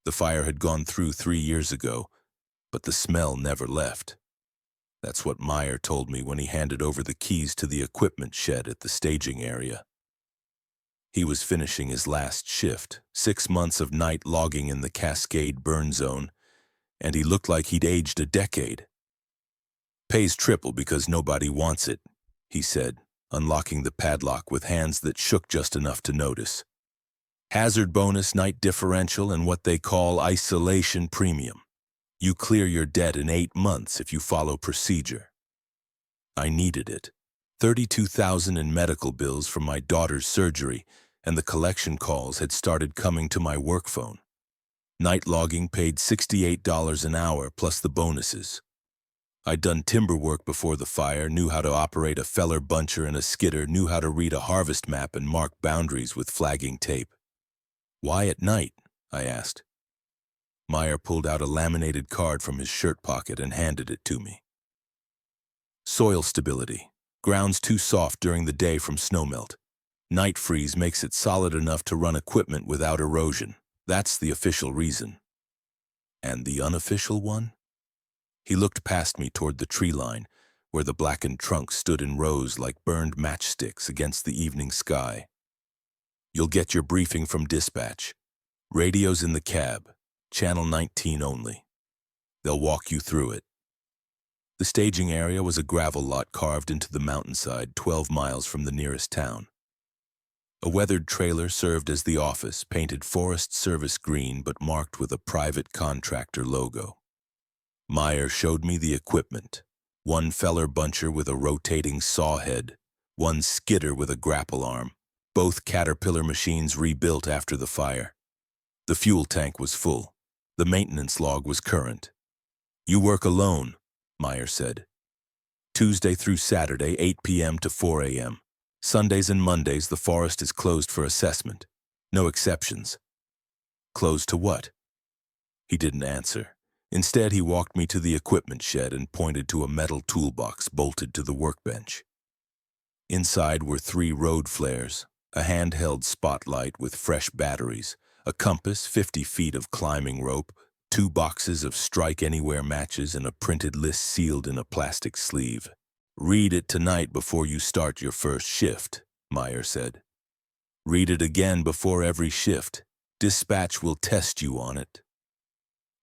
The fire had gone through 3 years ago, but the smell never left. That's what Meyer told me when he handed over the keys to the equipment shed at the staging area. He was finishing his last shift, 6 months of night logging in the Cascade burn zone, and he looked like he'd aged a decade. "Pays triple because nobody wants it," he said, unlocking the padlock with hands that shook just enough to notice. "Hazard bonus, night differential, and what they call isolation premium. You clear your debt in 8 months if you follow procedure." I needed it. 32,000 in medical bills from my daughter's surgery, and the collection calls had started coming to my work phone. Night logging paid $68 an hour plus the bonuses. I'd done timber work before the fire, knew how to operate a feller buncher and a skidder, knew how to read a harvest map and mark boundaries with flagging tape. "Why at night?" I asked. Meyer pulled out a laminated card from his shirt pocket and handed it to me. "Soil stability. Ground's too soft during the day from snowmelt. Night freeze makes it solid enough to run equipment without erosion. That's the official reason." "And the unofficial one?" He looked past me toward the tree line, where the blackened trunks stood in rows like burned matchsticks against the evening sky. "You'll get your briefing from dispatch. Radio's in the cab, channel 19 only. They'll walk you through it." The staging area was a gravel lot carved into the mountainside 12 miles from the nearest town. A weathered trailer served as the office, painted Forest Service green but marked with a private contractor logo. Meyer showed me the equipment. One feller buncher with a rotating saw head, one skidder with a grapple arm, both Caterpillar machines rebuilt after the fire. The fuel tank was full. The maintenance log was current. "You work alone," Meyer said. "Tuesday through Saturday, 8 p.m. to 4 a.m. Sundays and Mondays, the forest is closed for assessment. No exceptions." "Closed to what?" He didn't answer. Instead, he walked me to the equipment shed and pointed to a metal toolbox bolted to the workbench. Inside were 3 road flares, a handheld spotlight with fresh batteries, a compass, 50 feet of climbing rope, 2 boxes of strike anywhere matches, and a printed list sealed in a plastic sleeve. "Read it tonight before you start your first shift," Meyer said. "Read it again before every shift. Dispatch will test you on it."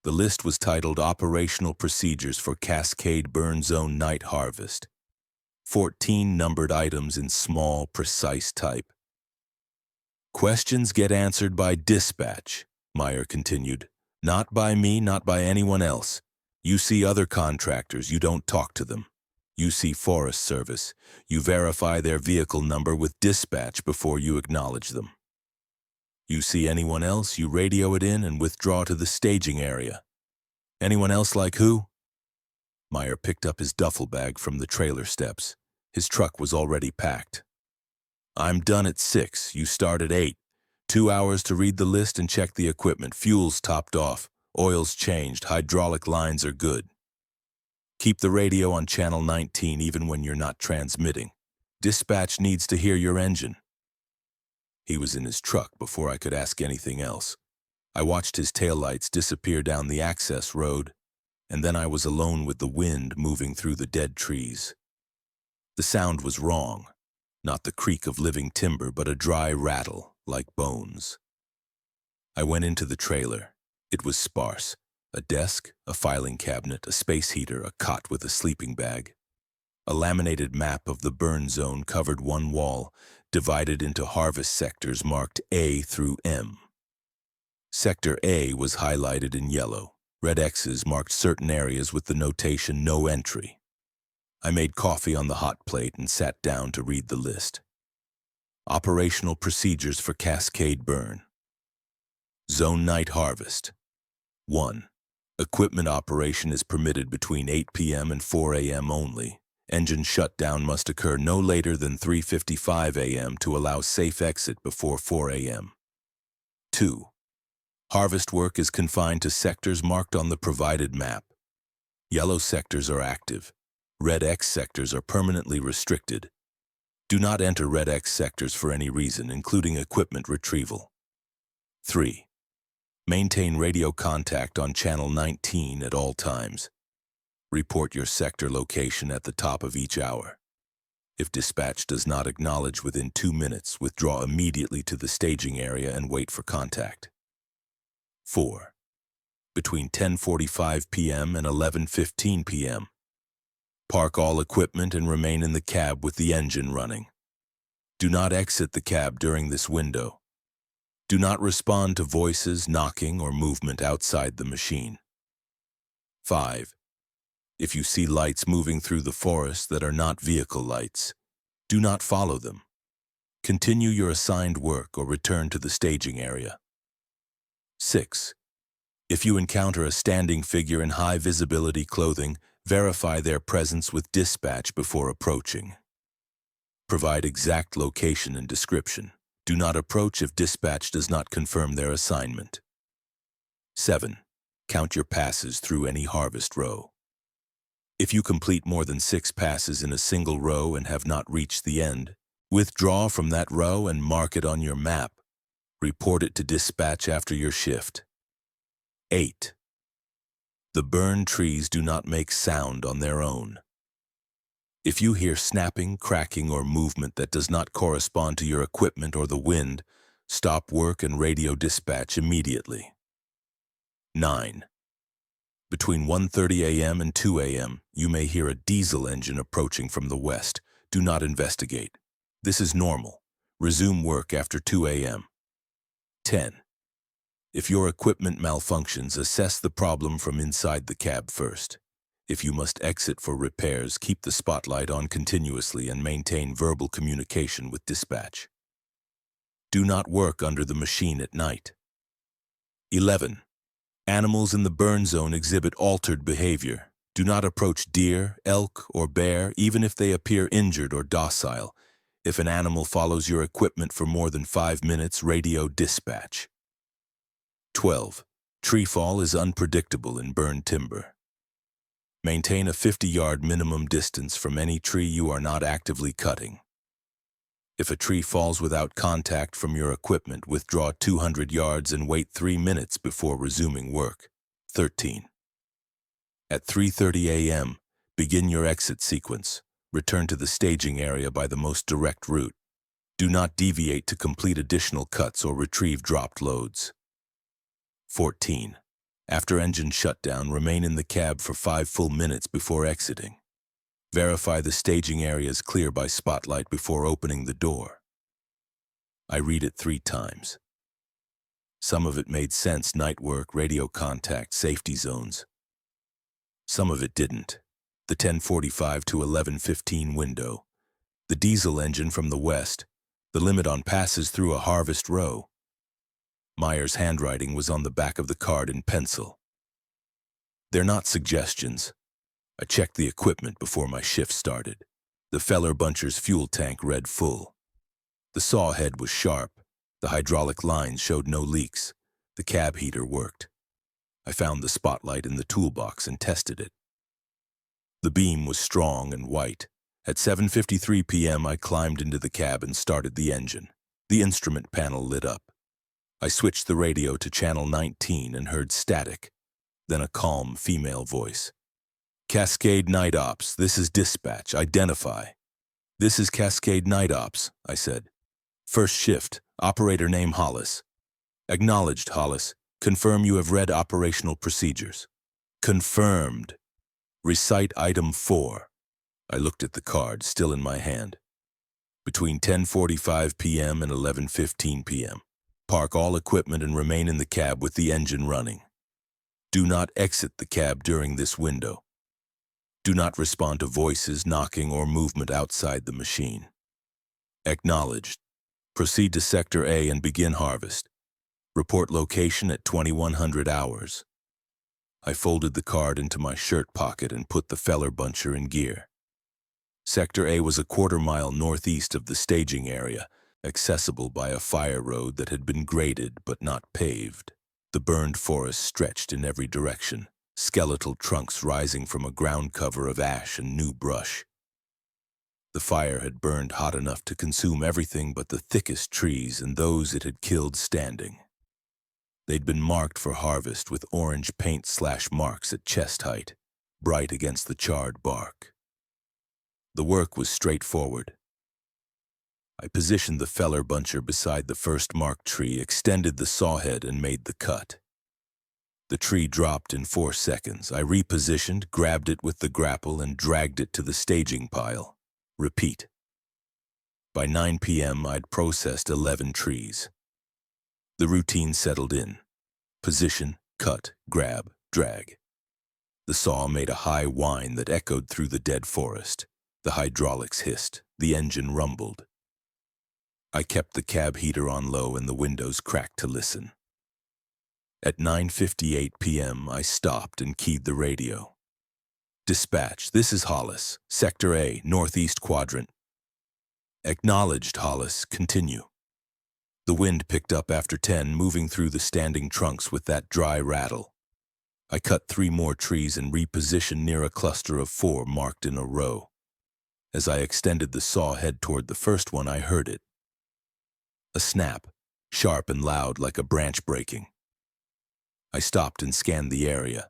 The list was titled Operational Procedures for Cascade Burn Zone Night Harvest. 14 numbered items in small, precise type. "Questions get answered by dispatch," Meyer continued. "Not by me, not by anyone else. You see other contractors, you don't talk to them. You see Forest Service. You verify their vehicle number with dispatch before you acknowledge them. You see anyone else, you radio it in and withdraw to the staging area. Anyone else like who?" Meyer picked up his duffel bag from the trailer steps. His truck was already packed. "I'm done at 6. You start at 8. 2 hours to read the list and check the equipment. Fuel's topped off. Oil's changed. Hydraulic lines are good. Keep the radio on channel 19 even when you're not transmitting. Dispatch needs to hear your engine." He was in his truck before I could ask anything else. I watched his taillights disappear down the access road, and then I was alone with the wind moving through the dead trees. The sound was wrong. Not the creak of living timber, but a dry rattle, like bones. I went into the trailer. It was sparse. A desk, a filing cabinet, a space heater, a cot with a sleeping bag. A laminated map of the burn zone covered one wall, divided into harvest sectors marked A through M. Sector A was highlighted in yellow. Red X's marked certain areas with the notation "No Entry." I made coffee on the hot plate and sat down to read the list. Operational Procedures for Cascade Burn. Zone Night Harvest. 1. Equipment operation is permitted between 8 p.m. and 4 a.m. only. Engine shutdown must occur no later than 3:55 a.m. to allow safe exit before 4 a.m. 2. Harvest work is confined to sectors marked on the provided map. Yellow sectors are active. Red X sectors are permanently restricted. Do not enter Red X sectors for any reason, including equipment retrieval. 3. Maintain radio contact on channel 19 at all times. Report your sector location at the top of each hour. If dispatch does not acknowledge within 2 minutes, withdraw immediately to the staging area and wait for contact. 4. Between 10:45 p.m. and 11:15 p.m. Park all equipment and remain in the cab with the engine running. Do not exit the cab during this window. Do not respond to voices, knocking, or movement outside the machine. 5. If you see lights moving through the forest that are not vehicle lights, do not follow them. Continue your assigned work or return to the staging area. 6. If you encounter a standing figure in high visibility clothing, verify their presence with dispatch before approaching. Provide exact location and description. Do not approach if dispatch does not confirm their assignment. 7. Count your passes through any harvest row. If you complete more than 6 passes in a single row and have not reached the end, withdraw from that row and mark it on your map. Report it to dispatch after your shift. 8. The burned trees do not make sound on their own. If you hear snapping, cracking, or movement that does not correspond to your equipment or the wind, stop work and radio dispatch immediately. 9. Between 1:30 a.m. and 2 a.m., you may hear a diesel engine approaching from the west. Do not investigate. This is normal. Resume work after 2 a.m. 10. If your equipment malfunctions, assess the problem from inside the cab first. If you must exit for repairs, keep the spotlight on continuously and maintain verbal communication with dispatch. Do not work under the machine at night. 11. Animals in the burn zone exhibit altered behavior. Do not approach deer, elk, or bear, even if they appear injured or docile. If an animal follows your equipment for more than 5 minutes, radio dispatch. 12. Tree fall is unpredictable in burned timber. Maintain a 50-yard minimum distance from any tree you are not actively cutting. If a tree falls without contact from your equipment, withdraw 200 yards and wait 3 minutes before resuming work. 13. At 3:30 a.m., begin your exit sequence. Return to the staging area by the most direct route. Do not deviate to complete additional cuts or retrieve dropped loads. 14. After engine shutdown, remain in the cab for 5 full minutes before exiting. Verify the staging area is clear by spotlight before opening the door. I read it 3 times. Some of it made sense: night work, radio contact, safety zones. Some of it didn't. The 10:45 to 11:15 window, the diesel engine from the west, the limit on passes through a harvest row. Meyer's handwriting was on the back of the card in pencil. They're not suggestions. I checked the equipment before my shift started. The Feller Buncher's fuel tank read full. The saw head was sharp. The hydraulic lines showed no leaks. The cab heater worked. I found the spotlight in the toolbox and tested it. The beam was strong and white. At 7:53 p.m., I climbed into the cab and started the engine. The instrument panel lit up. I switched the radio to channel 19 and heard static, then a calm female voice. "Cascade Night Ops, this is dispatch, identify." "This is Cascade Night Ops," I said. "First shift, operator name Hollis." "Acknowledged, Hollis. Confirm you have read operational procedures." "Confirmed. Recite item 4. I looked at the card, still in my hand. Between 10:45 p.m. and 11:15 p.m. Park all equipment and remain in the cab with the engine running. Do not exit the cab during this window. Do not respond to voices, knocking, or movement outside the machine. Acknowledged. Proceed to Sector A and begin harvest. Report location at 2100 hours. I folded the card into my shirt pocket and put the Feller Buncher in gear. Sector A was a quarter-mile northeast of the staging area, accessible by a fire road that had been graded but not paved. The burned forest stretched in every direction, skeletal trunks rising from a ground cover of ash and new brush. The fire had burned hot enough to consume everything but the thickest trees and those it had killed standing. They'd been marked for harvest with orange paint slash marks at chest height, bright against the charred bark. The work was straightforward. I positioned the feller buncher beside the first marked tree, extended the sawhead, and made the cut. The tree dropped in 4 seconds. I repositioned, grabbed it with the grapple, and dragged it to the staging pile. Repeat. By 9 p.m., I'd processed 11 trees. The routine settled in. Position, cut, grab, drag. The saw made a high whine that echoed through the dead forest. The hydraulics hissed. The engine rumbled. I kept the cab heater on low and the windows cracked to listen. At 9:58 p.m., I stopped and keyed the radio. Dispatch, this is Hollis, Sector A, Northeast Quadrant. Acknowledged, Hollis, continue. The wind picked up after 10, moving through the standing trunks with that dry rattle. I cut 3 more trees and repositioned near a cluster of 4 marked in a row. As I extended the saw head toward the first one, I heard it. A snap, sharp and loud like a branch breaking. I stopped and scanned the area.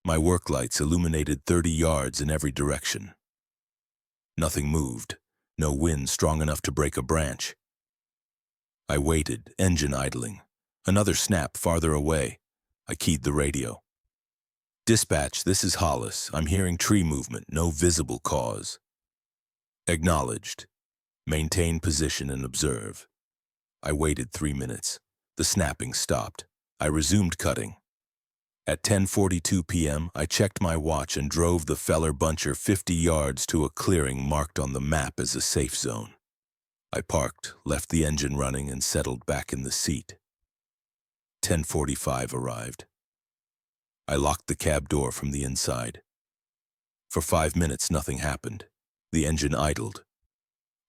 My work lights illuminated 30 yards in every direction. Nothing moved, no wind strong enough to break a branch. I waited, engine idling. Another snap farther away. I keyed the radio. Dispatch, this is Hollis. I'm hearing tree movement, no visible cause. Acknowledged. Maintain position and observe. I waited 3 minutes. The snapping stopped. I resumed cutting. At 10:42 p.m., I checked my watch and drove the feller buncher 50 yards to a clearing marked on the map as a safe zone. I parked, left the engine running, and settled back in the seat. 10:45 arrived. I locked the cab door from the inside. For 5 minutes, nothing happened. The engine idled.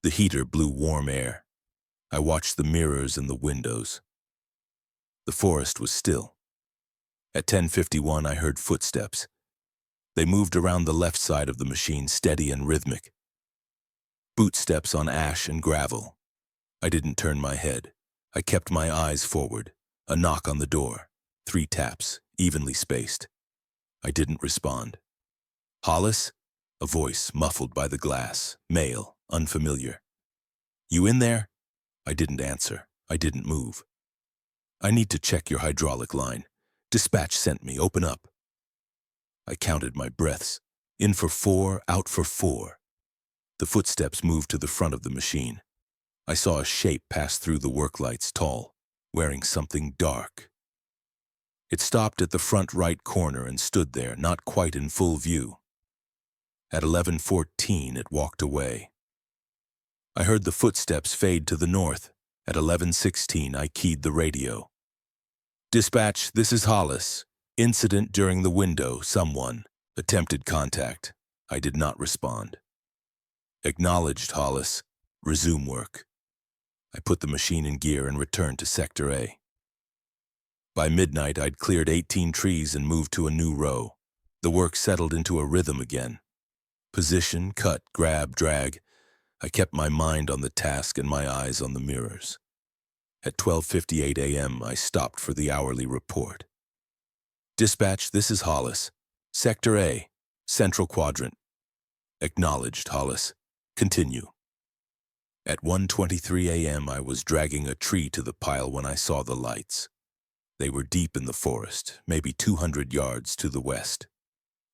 The heater blew warm air. I watched the mirrors and the windows. The forest was still. At 10:51, I heard footsteps. They moved around the left side of the machine, steady and rhythmic. Boot steps on ash and gravel. I didn't turn my head. I kept my eyes forward. A knock on the door. 3 taps, evenly spaced. I didn't respond. Hollis? A voice muffled by the glass. Male, unfamiliar. You in there? I didn't answer. I didn't move. I need to check your hydraulic line. Dispatch sent me. Open up. I counted my breaths. In for 4, out for 4. The footsteps moved to the front of the machine. I saw a shape pass through the work lights, tall, wearing something dark. It stopped at the front right corner and stood there, not quite in full view. At 11:14, it walked away. I heard the footsteps fade to the north. At 11:16, I keyed the radio. Dispatch, this is Hollis. Incident during the window, someone. Attempted contact. I did not respond. Acknowledged, Hollis. Resume work. I put the machine in gear and returned to Sector A. By midnight, I'd cleared 18 trees and moved to a new row. The work settled into a rhythm again. Position, cut, grab, drag. I kept my mind on the task and my eyes on the mirrors. At 12:58 a.m., I stopped for the hourly report. Dispatch, this is Hollis. Sector A, Central Quadrant. Acknowledged, Hollis. Continue. At 1:23 a.m., I was dragging a tree to the pile when I saw the lights. They were deep in the forest, maybe 200 yards to the west.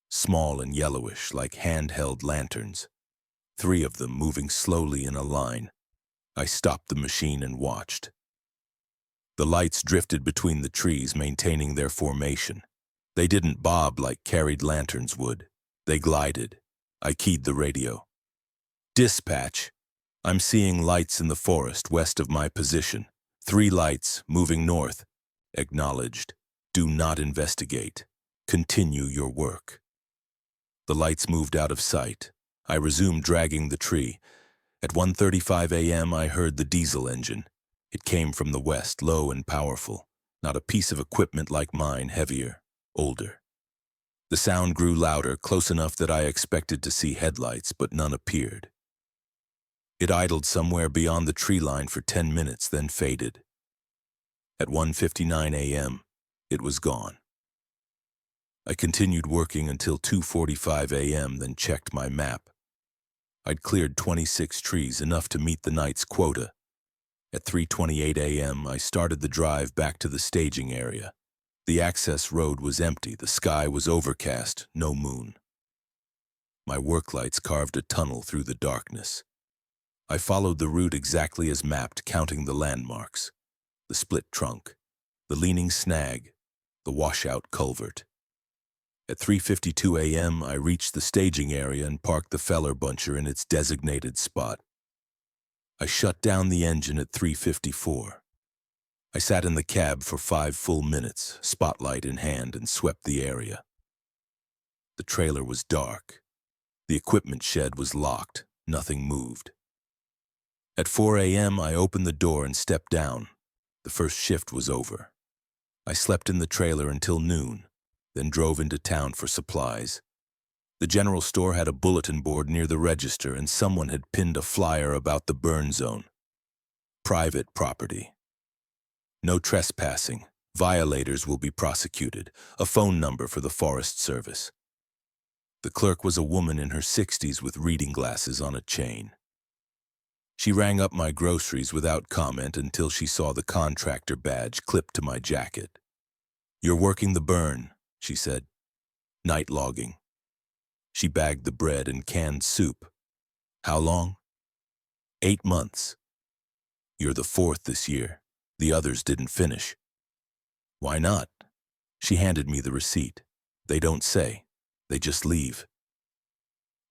Small and yellowish, like handheld lanterns. 3 of them moving slowly in a line. I stopped the machine and watched. The lights drifted between the trees, maintaining their formation. They didn't bob like carried lanterns would. They glided. I keyed the radio. Dispatch. I'm seeing lights in the forest west of my position. 3 lights moving north. Acknowledged. Do not investigate. Continue your work. The lights moved out of sight. I resumed dragging the tree. At 1:35 a.m., I heard the diesel engine. It came from the west, low and powerful. Not a piece of equipment like mine, heavier, older. The sound grew louder, close enough that I expected to see headlights, but none appeared. It idled somewhere beyond the tree line for 10 minutes, then faded. At 1:59 a.m., It was gone. I continued working until 2:45 a.m., then checked my map. I'd cleared 26 trees, enough to meet the night's quota. At 3:28 a.m., I started the drive back to the staging area. The access road was empty, the sky was overcast, no moon. My work lights carved a tunnel through the darkness. I followed the route exactly as mapped, counting the landmarks. The split trunk, the leaning snag, the washout culvert. At 3:52 a.m., I reached the staging area and parked the feller buncher in its designated spot. I shut down the engine at 3:54. I sat in the cab for 5 full minutes, spotlight in hand, and swept the area. The trailer was dark. The equipment shed was locked. Nothing moved. At 4 a.m., I opened the door and stepped down. The first shift was over. I slept in the trailer until noon, then drove into town for supplies. The general store had a bulletin board near the register, and someone had pinned a flyer about the burn zone. Private property. No trespassing. Violators will be prosecuted. A phone number for the Forest Service. The clerk was a woman in her 60s with reading glasses on a chain. She rang up my groceries without comment until she saw the contractor badge clipped to my jacket. "You're working the burn," she said. "Night logging." She bagged the bread and canned soup. "How long?" 8 months. "You're the 4th this year. The others didn't finish." "Why not?" She handed me the receipt. "They don't say. They just leave."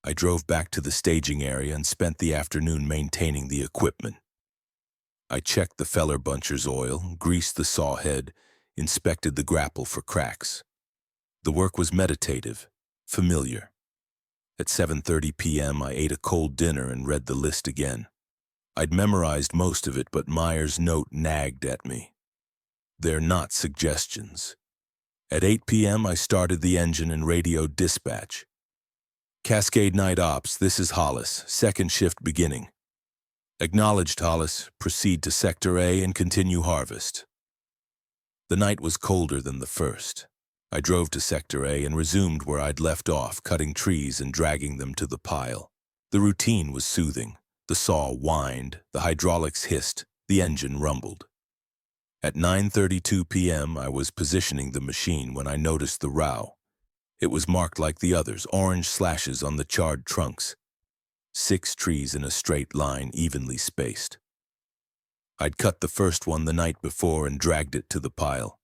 I drove back to the staging area and spent the afternoon maintaining the equipment. I checked the feller buncher's oil, greased the saw head, inspected the grapple for cracks. The work was meditative, familiar. At 7:30 p.m., I ate a cold dinner and read the list again. I'd memorized most of it, but Meyer's note nagged at me. "They're not suggestions." At 8 p.m., I started the engine and radioed dispatch. "Cascade Night Ops, this is Hollis, second shift beginning." "Acknowledged, Hollis. Proceed to Sector A and continue harvest." The night was colder than the first. I drove to Sector A and resumed where I'd left off, cutting trees and dragging them to the pile. The routine was soothing. The saw whined, the hydraulics hissed, the engine rumbled. At 9:32 p.m., I was positioning the machine when I noticed the row. It was marked like the others, orange slashes on the charred trunks. 6 trees in a straight line, evenly spaced. I'd cut the first one the night before and dragged it to the pile.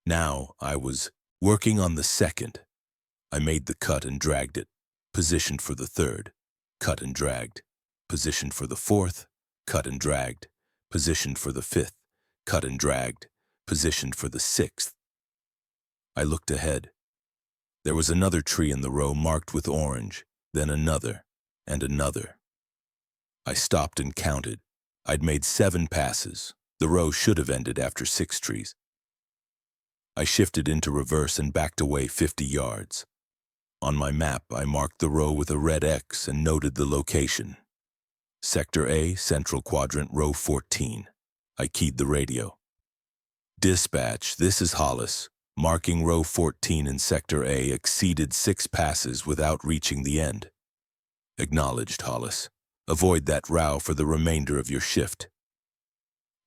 Now I was working on the second. I made the cut and dragged it, positioned for the third, cut and dragged, positioned for the fourth, cut and dragged, positioned for the fifth, cut and dragged, positioned for the sixth. I looked ahead. There was another tree in the row marked with orange, then another, and another. I stopped and counted. I'd made 7 passes. The row should have ended after 6 trees. I shifted into reverse and backed away 50 yards. On my map, I marked the row with a red X and noted the location. Sector A, Central Quadrant, Row 14. I keyed the radio. "Dispatch, this is Hollis. Marking Row 14 in Sector A exceeded 6 passes without reaching the end." "Acknowledged, Hollis. Avoid that row for the remainder of your shift."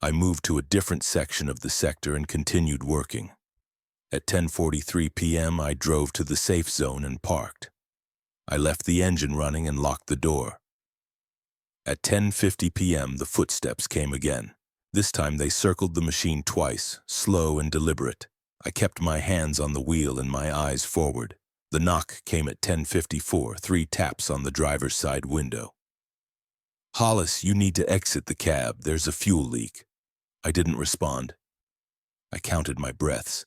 I moved to a different section of the sector and continued working. At 10:43 p.m., I drove to the safe zone and parked. I left the engine running and locked the door. At 10:50 p.m., the footsteps came again. This time they circled the machine twice, slow and deliberate. I kept my hands on the wheel and my eyes forward. The knock came at 10:54, 3 taps on the driver's side window. "Hollis, you need to exit the cab. There's a fuel leak." I didn't respond. I counted my breaths.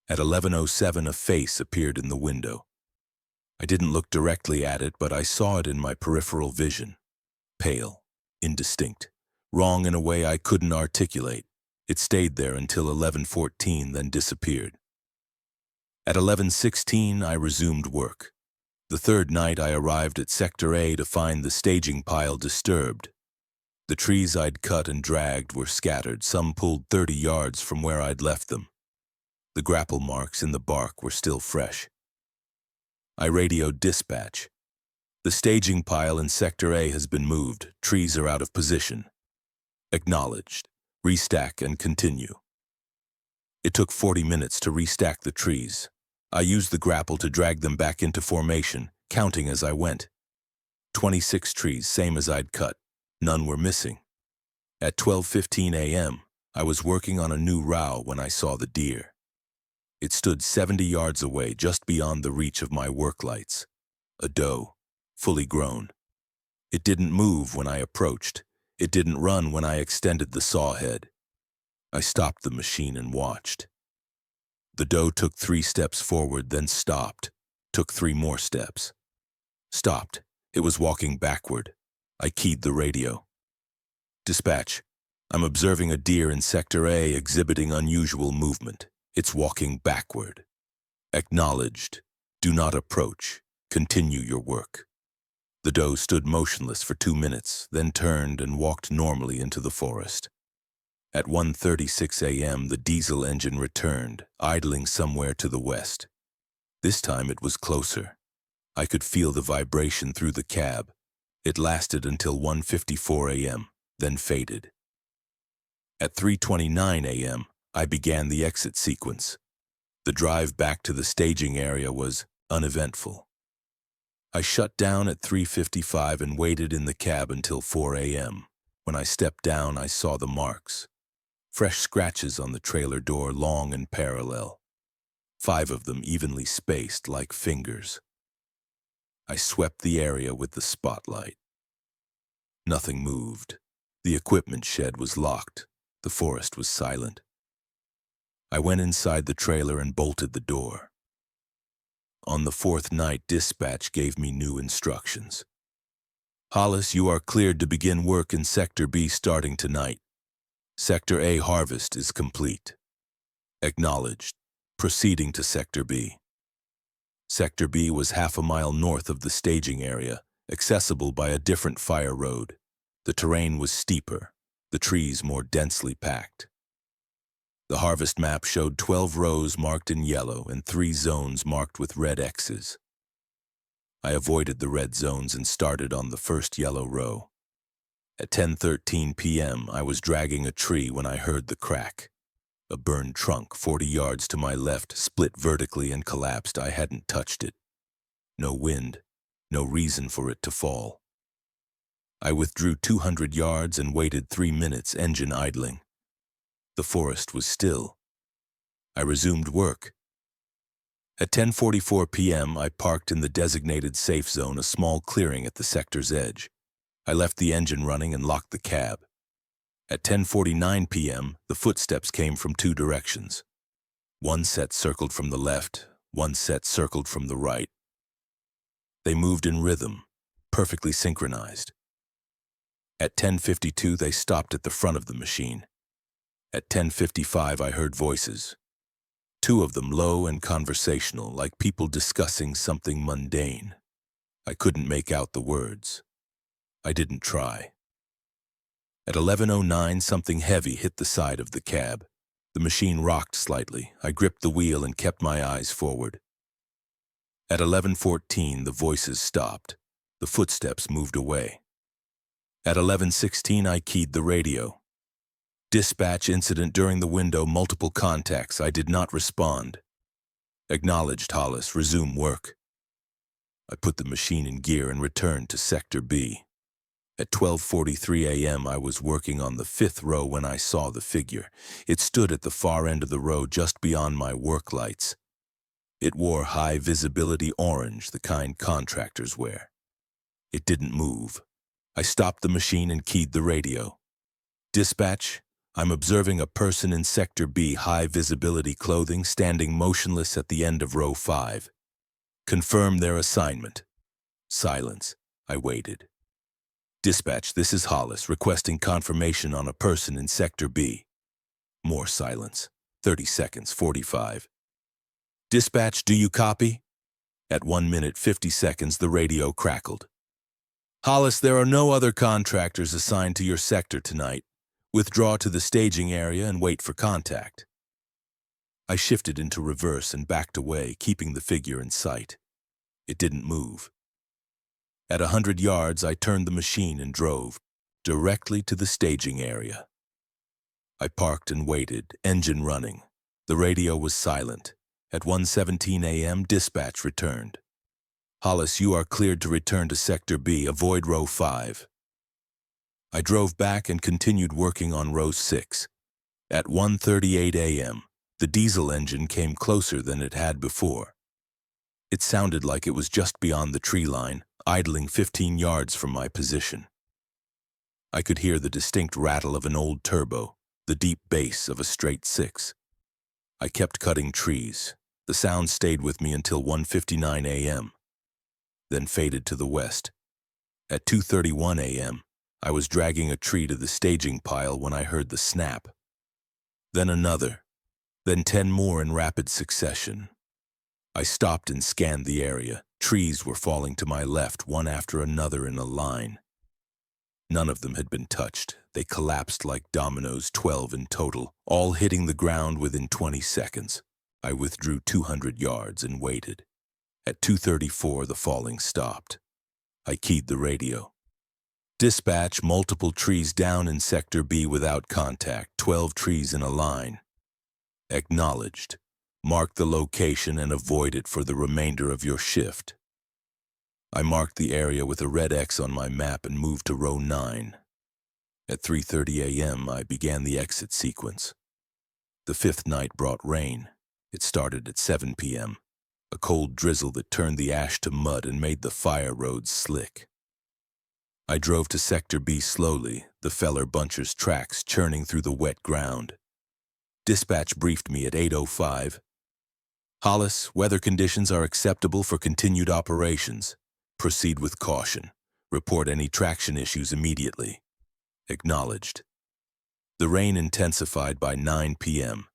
At 11:07, a face appeared in the window. I didn't look directly at it, but I saw it in my peripheral vision. Pale, indistinct, wrong in a way I couldn't articulate. It stayed there until 11:14, then disappeared. At 11:16, I resumed work. The third night, I arrived at Sector A to find the staging pile disturbed. The trees I'd cut and dragged were scattered, some pulled 30 yards from where I'd left them. The grapple marks in the bark were still fresh. I radioed dispatch. The staging pile in Sector A has been moved. Trees are out of position. Acknowledged. Restack and continue. It took 40 minutes to restack the trees. I used the grapple to drag them back into formation, counting as I went. 26 trees, same as I'd cut. None were missing. At 12:15 a.m., I was working on a new row when I saw the deer. It stood 70 yards away, just beyond the reach of my work lights. A doe, fully grown. It didn't move when I approached. It didn't run when I extended the saw head. I stopped the machine and watched. The doe took 3 steps forward, then stopped. Took 3 more steps. Stopped. It was walking backward. I keyed the radio. Dispatch, I'm observing a deer in Sector A exhibiting unusual movement. It's walking backward. Acknowledged. Do not approach. Continue your work. The doe stood motionless for 2 minutes, then turned and walked normally into the forest. At 1:36 a.m., the diesel engine returned, idling somewhere to the west. This time it was closer. I could feel the vibration through the cab. It lasted until 1:54 a.m., then faded. At 3:29 a.m., I began the exit sequence. The drive back to the staging area was uneventful. I shut down at 3:55 and waited in the cab until 4 a.m. When I stepped down, I saw the marks. Fresh scratches on the trailer door, long and parallel. 5 of them evenly spaced like fingers. I swept the area with the spotlight. Nothing moved. The equipment shed was locked. The forest was silent. I went inside the trailer and bolted the door. On the 4th night, dispatch gave me new instructions. Hollis, you are cleared to begin work in Sector B starting tonight. Sector A harvest is complete. Acknowledged. Proceeding to Sector B. Sector B was half a mile north of the staging area, accessible by a different fire road. The terrain was steeper, the trees more densely packed. The harvest map showed 12 rows marked in yellow and 3 zones marked with red X's. I avoided the red zones and started on the first yellow row. At 10:13 p.m., I was dragging a tree when I heard the crack. A burned trunk 40 yards to my left split vertically and collapsed. I hadn't touched it. No wind, no reason for it to fall. I withdrew 200 yards and waited 3 minutes, engine idling. The forest was still. I resumed work. At 10:44 p.m., I parked in the designated safe zone, a small clearing at the sector's edge. I left the engine running and locked the cab. At 10:49 p.m., the footsteps came from 2 directions. One set circled from the left, one set circled from the right. They moved in rhythm, perfectly synchronized. At 10:52, they stopped at the front of the machine. At 10:55, I heard voices. 2 of them low and conversational, like people discussing something mundane. I couldn't make out the words. I didn't try. At 11:09, something heavy hit the side of the cab. The machine rocked slightly. I gripped the wheel and kept my eyes forward. At 11:14, the voices stopped. The footsteps moved away. At 11:16, I keyed the radio. Dispatch, incident during the window, multiple contacts. I did not respond. Acknowledged, Hollis. Resume work. I put the machine in gear and returned to Sector B. At 12:43 a.m., I was working on the 5th row when I saw the figure. It stood at the far end of the row just beyond my work lights. It wore high-visibility orange, the kind contractors wear. It didn't move. I stopped the machine and keyed the radio. Dispatch, I'm observing a person in Sector B, high-visibility clothing, standing motionless at the end of row 5. Confirm their assignment. Silence. I waited. Dispatch, this is Hollis, requesting confirmation on a person in Sector B. More silence. 30 seconds, 45. Dispatch, do you copy? At 1 minute, 50 seconds, the radio crackled. Hollis, there are no other contractors assigned to your sector tonight. Withdraw to the staging area and wait for contact. I shifted into reverse and backed away, keeping the figure in sight. It didn't move. At 100 yards, I turned the machine and drove directly to the staging area. I parked and waited, engine running. The radio was silent. At 1:17 a.m., dispatch returned. Hollis, you are cleared to return to Sector B, avoid row 5. I drove back and continued working on row 6. At 1:38 a.m., the diesel engine came closer than it had before. It sounded like it was just beyond the tree line, idling 15 yards from my position. I could hear the distinct rattle of an old turbo, the deep bass of a straight 6. I kept cutting trees. The sound stayed with me until 1:59 a.m., then faded to the west. At 2:31 a.m., I was dragging a tree to the staging pile when I heard the snap. Then another, then 10 more in rapid succession. I stopped and scanned the area. Trees were falling to my left, one after another in a line. None of them had been touched. They collapsed like dominoes, 12 in total, all hitting the ground within 20 seconds. I withdrew 200 yards and waited. At 2:34, the falling stopped. I keyed the radio. Dispatch, multiple trees down in Sector B without contact, 12 trees in a line. Acknowledged. Mark the location and avoid it for the remainder of your shift. I marked the area with a red X on my map and moved to row 9. At 3:30 a.m., I began the exit sequence. The 5th night brought rain. It started at 7 p.m., a cold drizzle that turned the ash to mud and made the fire roads slick. I drove to Sector B slowly, the Feller Buncher's tracks churning through the wet ground. Dispatch briefed me at 8:05. Hollis, weather conditions are acceptable for continued operations. Proceed with caution. Report any traction issues immediately. Acknowledged. The rain intensified by 9 p.m.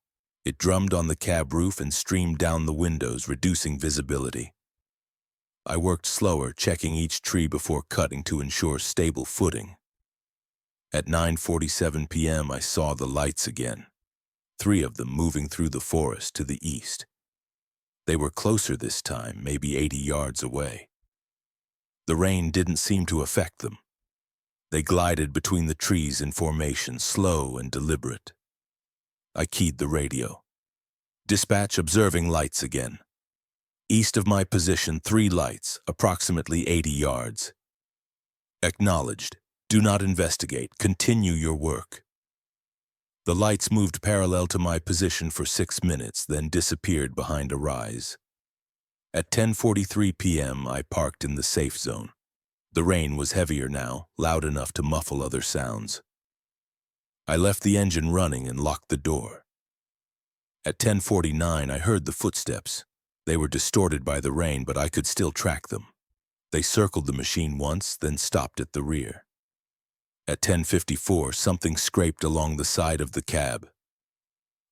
It drummed on the cab roof and streamed down the windows, reducing visibility. I worked slower, checking each tree before cutting to ensure stable footing. At 9:47 p.m., I saw the lights again, 3 of them moving through the forest to the east. They were closer this time, maybe 80 yards away. The rain didn't seem to affect them. They glided between the trees in formation, slow and deliberate. I keyed the radio. Dispatch, observing lights again. East of my position, 3 lights, approximately 80 yards. Acknowledged. Do not investigate. Continue your work. The lights moved parallel to my position for 6 minutes, then disappeared behind a rise. At 10:43 p.m., I parked in the safe zone. The rain was heavier now, loud enough to muffle other sounds. I left the engine running and locked the door. At 10:49, I heard the footsteps. They were distorted by the rain, but I could still track them. They circled the machine once, then stopped at the rear. At 10:54, something scraped along the side of the cab.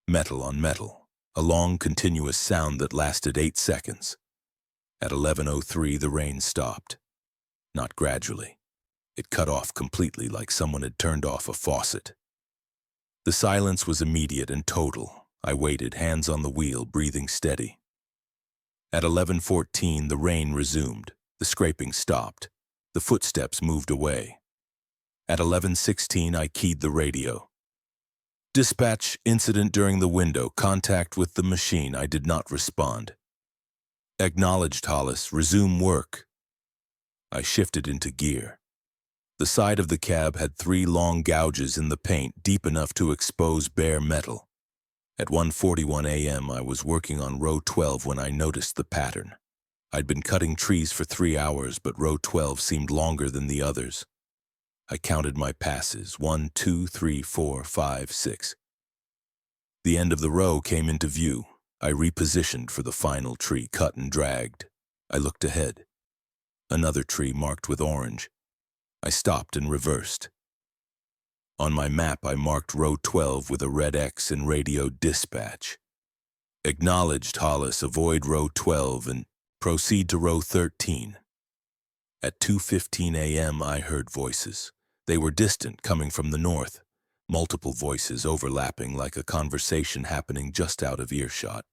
Metal on metal, a long, continuous sound that lasted 8 seconds. At 11:03, the rain stopped. Not gradually. It cut off completely, like someone had turned off a faucet. The silence was immediate and total. I waited, hands on the wheel, breathing steady. At 11:14, the rain resumed. The scraping stopped. The footsteps moved away. At 11:16, I keyed the radio. Dispatch, incident during the window, contact with the machine. I did not respond. Acknowledged, Hollis. Resume work. I shifted into gear. The side of the cab had 3 long gouges in the paint, deep enough to expose bare metal. At 1:41 a.m., I was working on row 12 when I noticed the pattern. I'd been cutting trees for 3 hours, but row 12 seemed longer than the others. I counted my passes, 1, 2, 3, 4, 5, 6. The end of the row came into view. I repositioned for the final tree, cut and dragged. I looked ahead. Another tree marked with orange. I stopped and reversed. On my map, I marked row 12 with a red X and radioed dispatch. Acknowledged, Hollis. Avoid row 12 and proceed to row 13. At 2:15 a.m., I heard voices. They were distant, coming from the north. multiple voices overlapping like a conversation happening just out of earshot.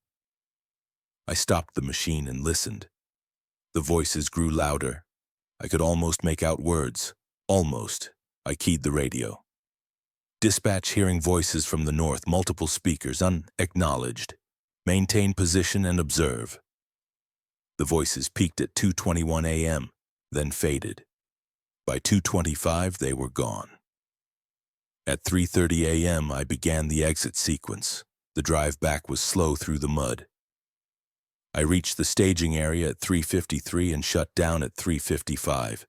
I stopped the machine and listened. The voices grew louder. I could almost make out words. Almost. I keyed the radio. Dispatch, hearing voices from the north, multiple speakers, unacknowledged. Maintain position and observe. The voices peaked at 2:21 a.m., then faded. By 2:25, they were gone. At 3:30 a.m., I began the exit sequence. The drive back was slow through the mud. I reached the staging area at 3:53 and shut down at 3:55.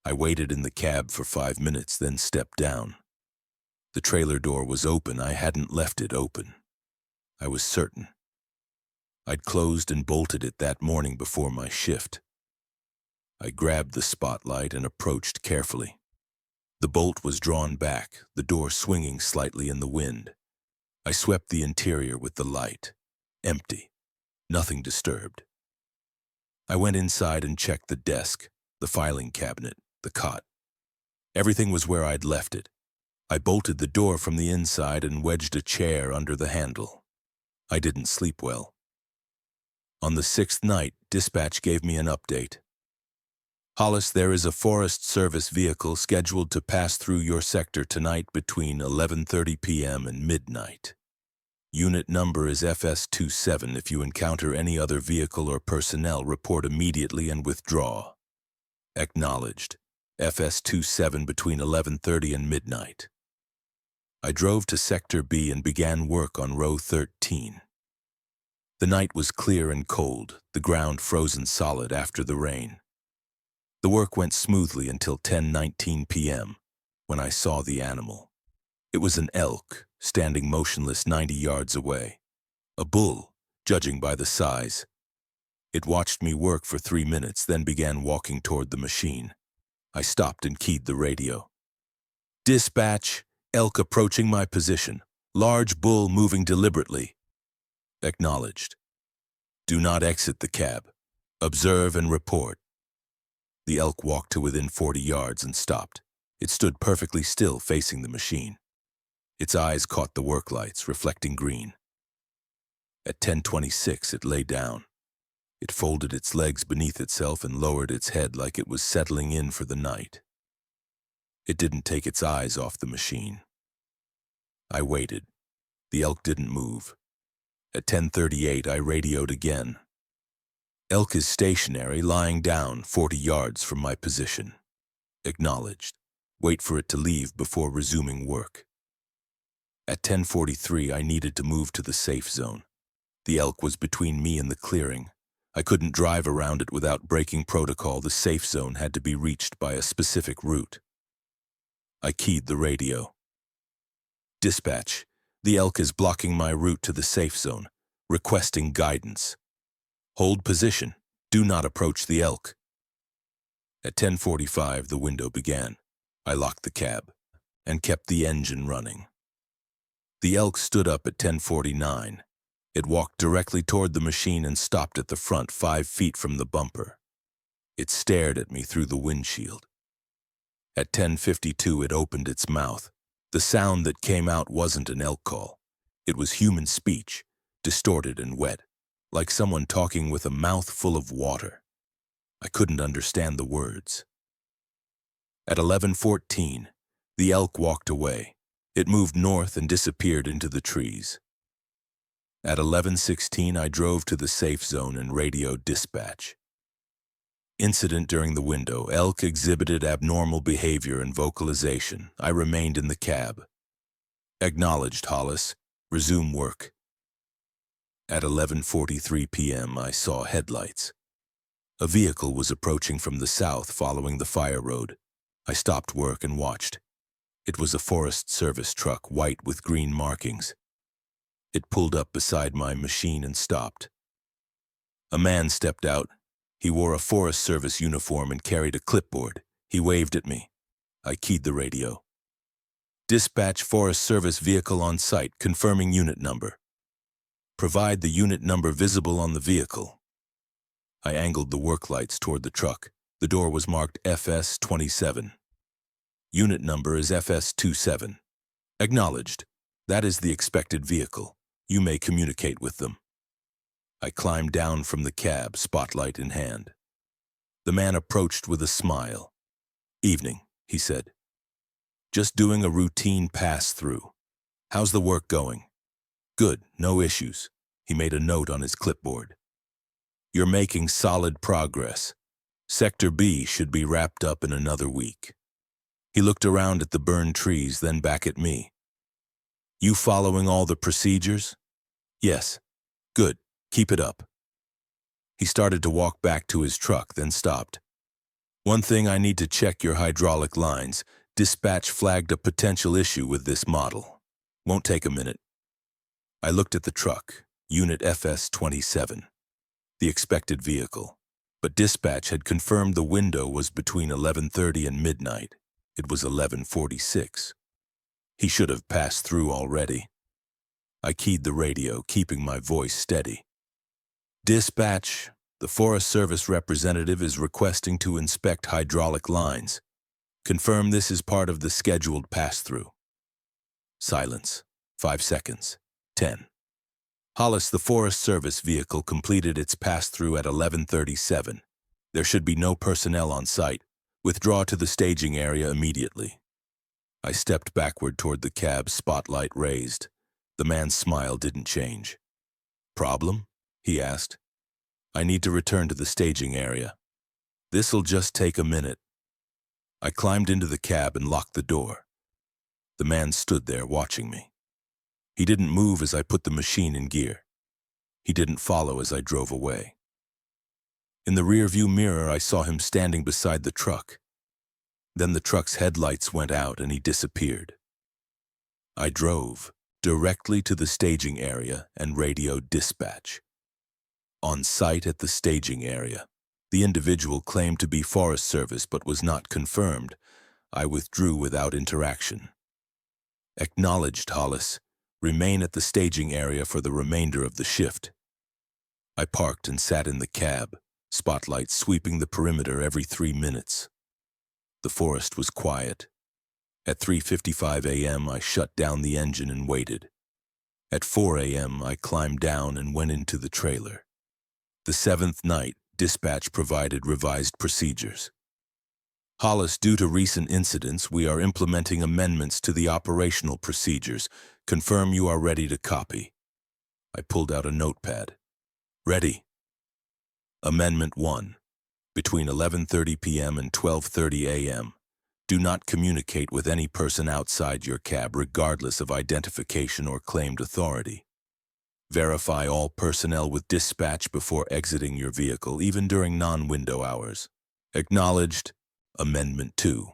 I waited in the cab for 5 minutes, then stepped down. The trailer door was open. I hadn't left it open. I was certain. I'd closed and bolted it that morning before my shift. I grabbed the spotlight and approached carefully. The bolt was drawn back, the door swinging slightly in the wind. I swept the interior with the light. Empty. Nothing disturbed. I went inside and checked the desk, the filing cabinet, the cot. Everything was where I'd left it. I bolted the door from the inside and wedged a chair under the handle. I didn't sleep well. On the 6th night, dispatch gave me an update. Hollis, there is a Forest Service vehicle scheduled to pass through your sector tonight between 11:30 p.m. and midnight. Unit number is FS27. If you encounter any other vehicle or personnel, report immediately and withdraw. Acknowledged. FS27 between 11:30 and midnight. I drove to Sector B and began work on row 13. The night was clear and cold, the ground frozen solid after the rain. The work went smoothly until 10:19 p.m., when I saw the animal. It was an elk, standing motionless 90 yards away. A bull, judging by the size. It watched me work for 3 minutes, then began walking toward the machine. I stopped and keyed the radio. Dispatch, elk approaching my position. Large bull moving deliberately. Acknowledged. Do not exit the cab. Observe and report. The elk walked to within 40 yards and stopped. It stood perfectly still, facing the machine. Its eyes caught the work lights, reflecting green. At 10:26, it lay down. It folded its legs beneath itself and lowered its head like it was settling in for the night. It didn't take its eyes off the machine. I waited. The elk didn't move. At 10:38, I radioed again. Elk is stationary, lying down 40 yards from my position. Acknowledged. Wait for it to leave before resuming work. At 10:43, I needed to move to the safe zone. The elk was between me and the clearing. I couldn't drive around it without breaking protocol. The safe zone had to be reached by a specific route. I keyed the radio. Dispatch, the elk is blocking my route to the safe zone, requesting guidance. Hold position. Do not approach the elk. At 10:45, the window began. I locked the cab and kept the engine running. The elk stood up at 10:49. It walked directly toward the machine and stopped at the front, 5 feet from the bumper. It stared at me through the windshield. At 10:52, it opened its mouth. The sound that came out wasn't an elk call. It was human speech, distorted and wet, like someone talking with a mouth full of water. I couldn't understand the words. At 11:14, the elk walked away. It moved north and disappeared into the trees. At 11:16, I drove to the safe zone and radioed dispatch. Incident during the window. Elk exhibited abnormal behavior and vocalization. I remained in the cab. Acknowledged, Hollis. Resume work. At 11:43 p.m., I saw headlights. A vehicle was approaching from the south following the fire road. I stopped work and watched. It was a Forest Service truck, white with green markings. It pulled up beside my machine and stopped. A man stepped out. He wore a Forest Service uniform and carried a clipboard. He waved at me. I keyed the radio. Dispatch, Forest Service vehicle on site, confirming unit number. Provide the unit number visible on the vehicle. I angled the work lights toward the truck. The door was marked FS27. Unit number is FS27. Acknowledged. That is the expected vehicle. You may communicate with them. I climbed down from the cab, spotlight in hand. The man approached with a smile. Evening, he said. Just doing a routine pass-through. How's the work going? Good, no issues. He made a note on his clipboard. You're making solid progress. Sector B should be wrapped up in another week. He looked around at the burned trees, then back at me. You following all the procedures? Yes. Good. Keep it up. He started to walk back to his truck, then stopped. One thing, I need to check your hydraulic lines. Dispatch flagged a potential issue with this model. Won't take a minute. I looked at the truck, Unit FS-27, the expected vehicle, but dispatch had confirmed the window was between 11:30 and midnight. It was 11:46. He should have passed through already. I keyed the radio, keeping my voice steady. Dispatch, the Forest Service representative is requesting to inspect hydraulic lines. Confirm this is part of the scheduled pass-through. Silence. 5 seconds. 10. Hollis, the Forest Service vehicle completed its pass-through at 11:37. There should be no personnel on site. Withdraw to the staging area immediately. I stepped backward toward the cab, spotlight raised. The man's smile didn't change. Problem? He asked. I need to return to the staging area. This'll just take a minute. I climbed into the cab and locked the door. The man stood there watching me. He didn't move as I put the machine in gear. He didn't follow as I drove away. In the rearview mirror, I saw him standing beside the truck. Then the truck's headlights went out and he disappeared. I drove directly to the staging area and radioed dispatch. On site at the staging area, the individual claimed to be Forest Service but was not confirmed. I withdrew without interaction. Acknowledged, Hollis. Remain at the staging area for the remainder of the shift. I parked and sat in the cab, spotlight sweeping the perimeter every 3 minutes. The forest was quiet. At 3:55 a.m., I shut down the engine and waited. At 4 a.m., I climbed down and went into the trailer. The 7th night, dispatch provided revised procedures. Hollis, due to recent incidents, we are implementing amendments to the operational procedures. Confirm you are ready to copy. I pulled out a notepad. Ready. Amendment 1. Between 11:30 p.m. and 12:30 a.m., do not communicate with any person outside your cab regardless of identification or claimed authority. Verify all personnel with dispatch before exiting your vehicle, even during non-window hours. Acknowledged. Amendment 2.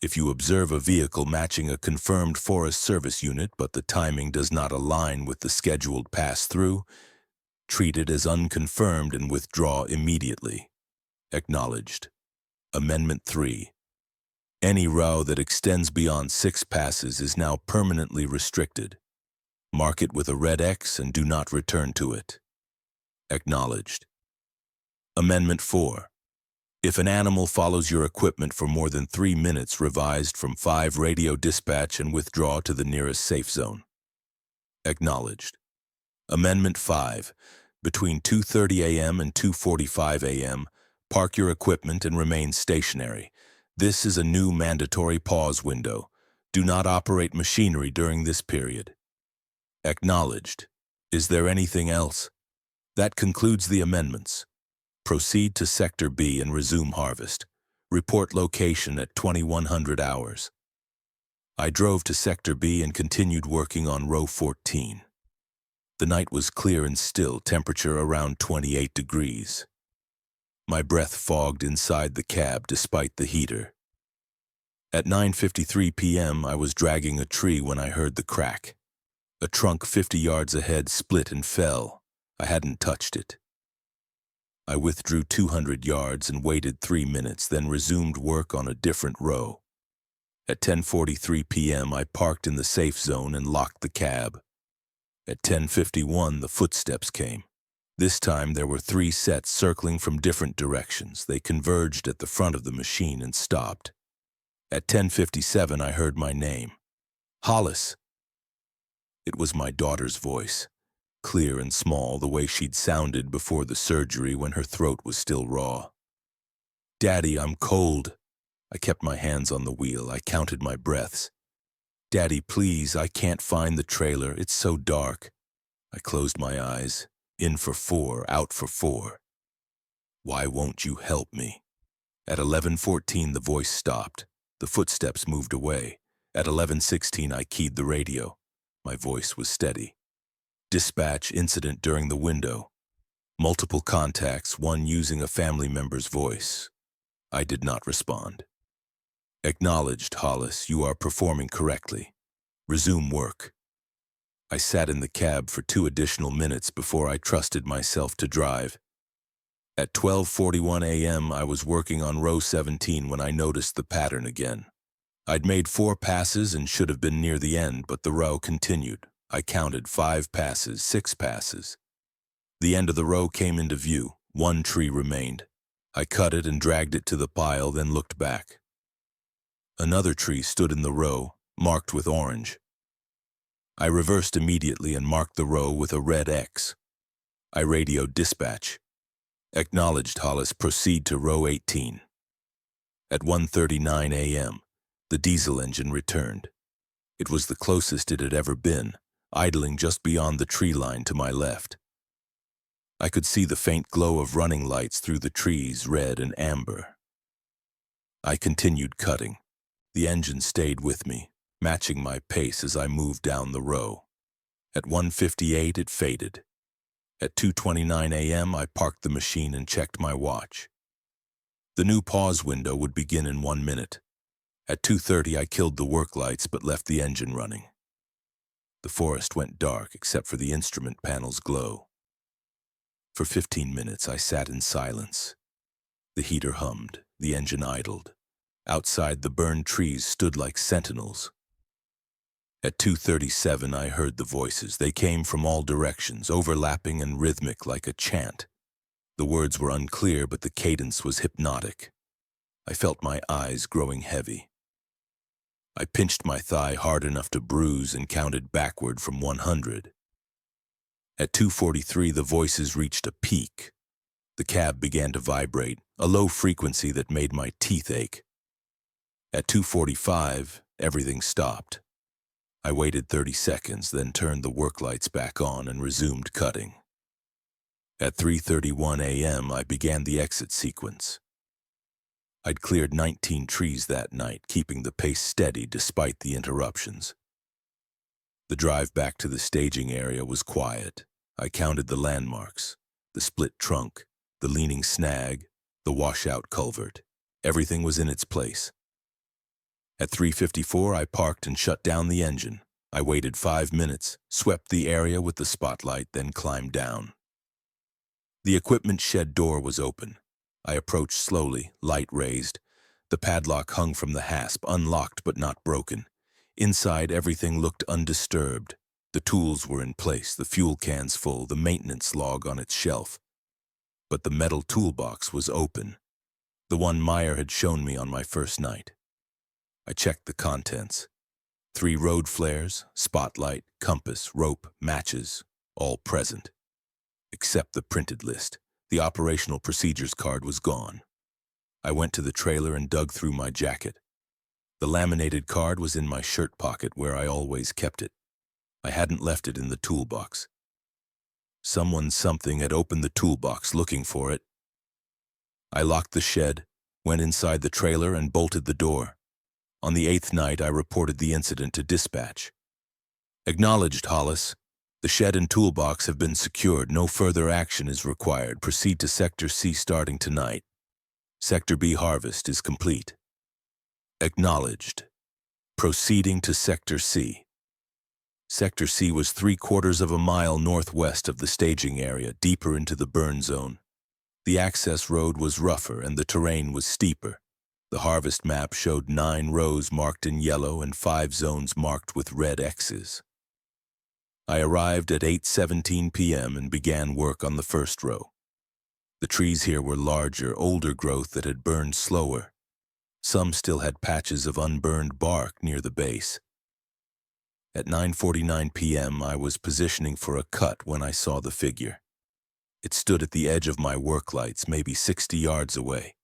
If you observe a vehicle matching a confirmed Forest Service unit but the timing does not align with the scheduled pass-through, treat it as unconfirmed and withdraw immediately. Acknowledged. Amendment 3. Any row that extends beyond 6 passes is now permanently restricted. Mark it with a red X and do not return to it. Acknowledged. Amendment 4. If an animal follows your equipment for more than 3 minutes, revised from 5, radio dispatch and withdraw to the nearest safe zone. Acknowledged. Amendment 5. Between 2:30 a.m. and 2:45 a.m., park your equipment and remain stationary. This is a new mandatory pause window. Do not operate machinery during this period. Acknowledged. Is there anything else? That concludes the amendments. Proceed to Sector B and resume harvest. Report location at 2100 hours. I drove to Sector B and continued working on row 14. The night was clear and still, temperature around 28 degrees. My breath fogged inside the cab despite the heater. At 9:53 p.m., I was dragging a tree when I heard the crack. A trunk 50 yards ahead split and fell. I hadn't touched it. I withdrew 200 yards and waited 3 minutes, then resumed work on a different row. At 10:43 p.m., I parked in the safe zone and locked the cab. At 10:51, the footsteps came. This time there were 3 sets circling from different directions. They converged at the front of the machine and stopped. At 10:57, I heard my name. Hollis! It was my daughter's voice, clear and small the way she'd sounded before the surgery when her throat was still raw. Daddy, I'm cold. I kept my hands on the wheel. I counted my breaths. Daddy, please, I can't find the trailer. It's so dark. I closed my eyes. In for 4, out for 4. Why won't you help me? At 11:14, the voice stopped. The footsteps moved away. At 11:16, I keyed the radio. My voice was steady. Dispatch incident during the window. Multiple contacts, one using a family member's voice. I did not respond. Acknowledged, Hollis, you are performing correctly. Resume work. I sat in the cab for 2 additional minutes before I trusted myself to drive. At 12:41 a.m., I was working on row 17 when I noticed the pattern again. I'd made 4 passes and should have been near the end, but the row continued. I counted 5 passes, 6 passes. The end of the row came into view. 1 tree remained. I cut it and dragged it to the pile, then looked back. Another tree stood in the row, marked with orange. I reversed immediately and marked the row with a red X. I radioed dispatch. Acknowledged, Hollis, proceed to row 18. At 1:39 a.m., the diesel engine returned. It was the closest it had ever been, idling just beyond the tree line to my left. I could see the faint glow of running lights through the trees, red and amber. I continued cutting. The engine stayed with me, matching my pace as I moved down the row. At 1:58, it faded. At 2:29 a.m., I parked the machine and checked my watch. The new pause window would begin in 1 minute. At 2:30, I killed the work lights but left the engine running. The forest went dark except for the instrument panel's glow. For 15 minutes, I sat in silence. The heater hummed, the engine idled. Outside, the burned trees stood like sentinels. At 2:37, I heard the voices. They came from all directions, overlapping and rhythmic like a chant. The words were unclear, but the cadence was hypnotic. I felt my eyes growing heavy. I pinched my thigh hard enough to bruise and counted backward from 100. At 2:43, the voices reached a peak. The cab began to vibrate, a low frequency that made my teeth ache. At 2:45, everything stopped. I waited 30 seconds, then turned the work lights back on and resumed cutting. At 3:31 a.m., I began the exit sequence. I'd cleared 19 trees that night, keeping the pace steady despite the interruptions. The drive back to the staging area was quiet. I counted the landmarks, the split trunk, the leaning snag, the washout culvert. Everything was in its place. At 3:54, I parked and shut down the engine. I waited 5 minutes, swept the area with the spotlight, then climbed down. The equipment shed door was open. I approached slowly, light raised. The padlock hung from the hasp, unlocked but not broken. Inside, everything looked undisturbed. The tools were in place, the fuel cans full, the maintenance log on its shelf. But the metal toolbox was open, the one Meyer had shown me on my first night. I checked the contents. 3 road flares, spotlight, compass, rope, matches, all present. Except the printed list. The operational procedures card was gone. I went to the trailer and dug through my jacket. The laminated card was in my shirt pocket where I always kept it. I hadn't left it in the toolbox. Something had opened the toolbox looking for it. I locked the shed, went inside the trailer and bolted the door. On the 8th night, I reported the incident to dispatch. Acknowledged, Hollis. The shed and toolbox have been secured. No further action is required. Proceed to Sector C starting tonight. Sector B harvest is complete. Acknowledged. Proceeding to Sector C. Sector C was 3/4 of a mile northwest of the staging area, deeper into the burn zone. The access road was rougher and the terrain was steeper. The harvest map showed 9 rows marked in yellow and 5 zones marked with red X's. I arrived at 8:17 p.m. and began work on the first row. The trees here were larger, older growth that had burned slower. Some still had patches of unburned bark near the base. At 9:49 p.m., I was positioning for a cut when I saw the figure. It stood at the edge of my work lights, maybe 60 yards away.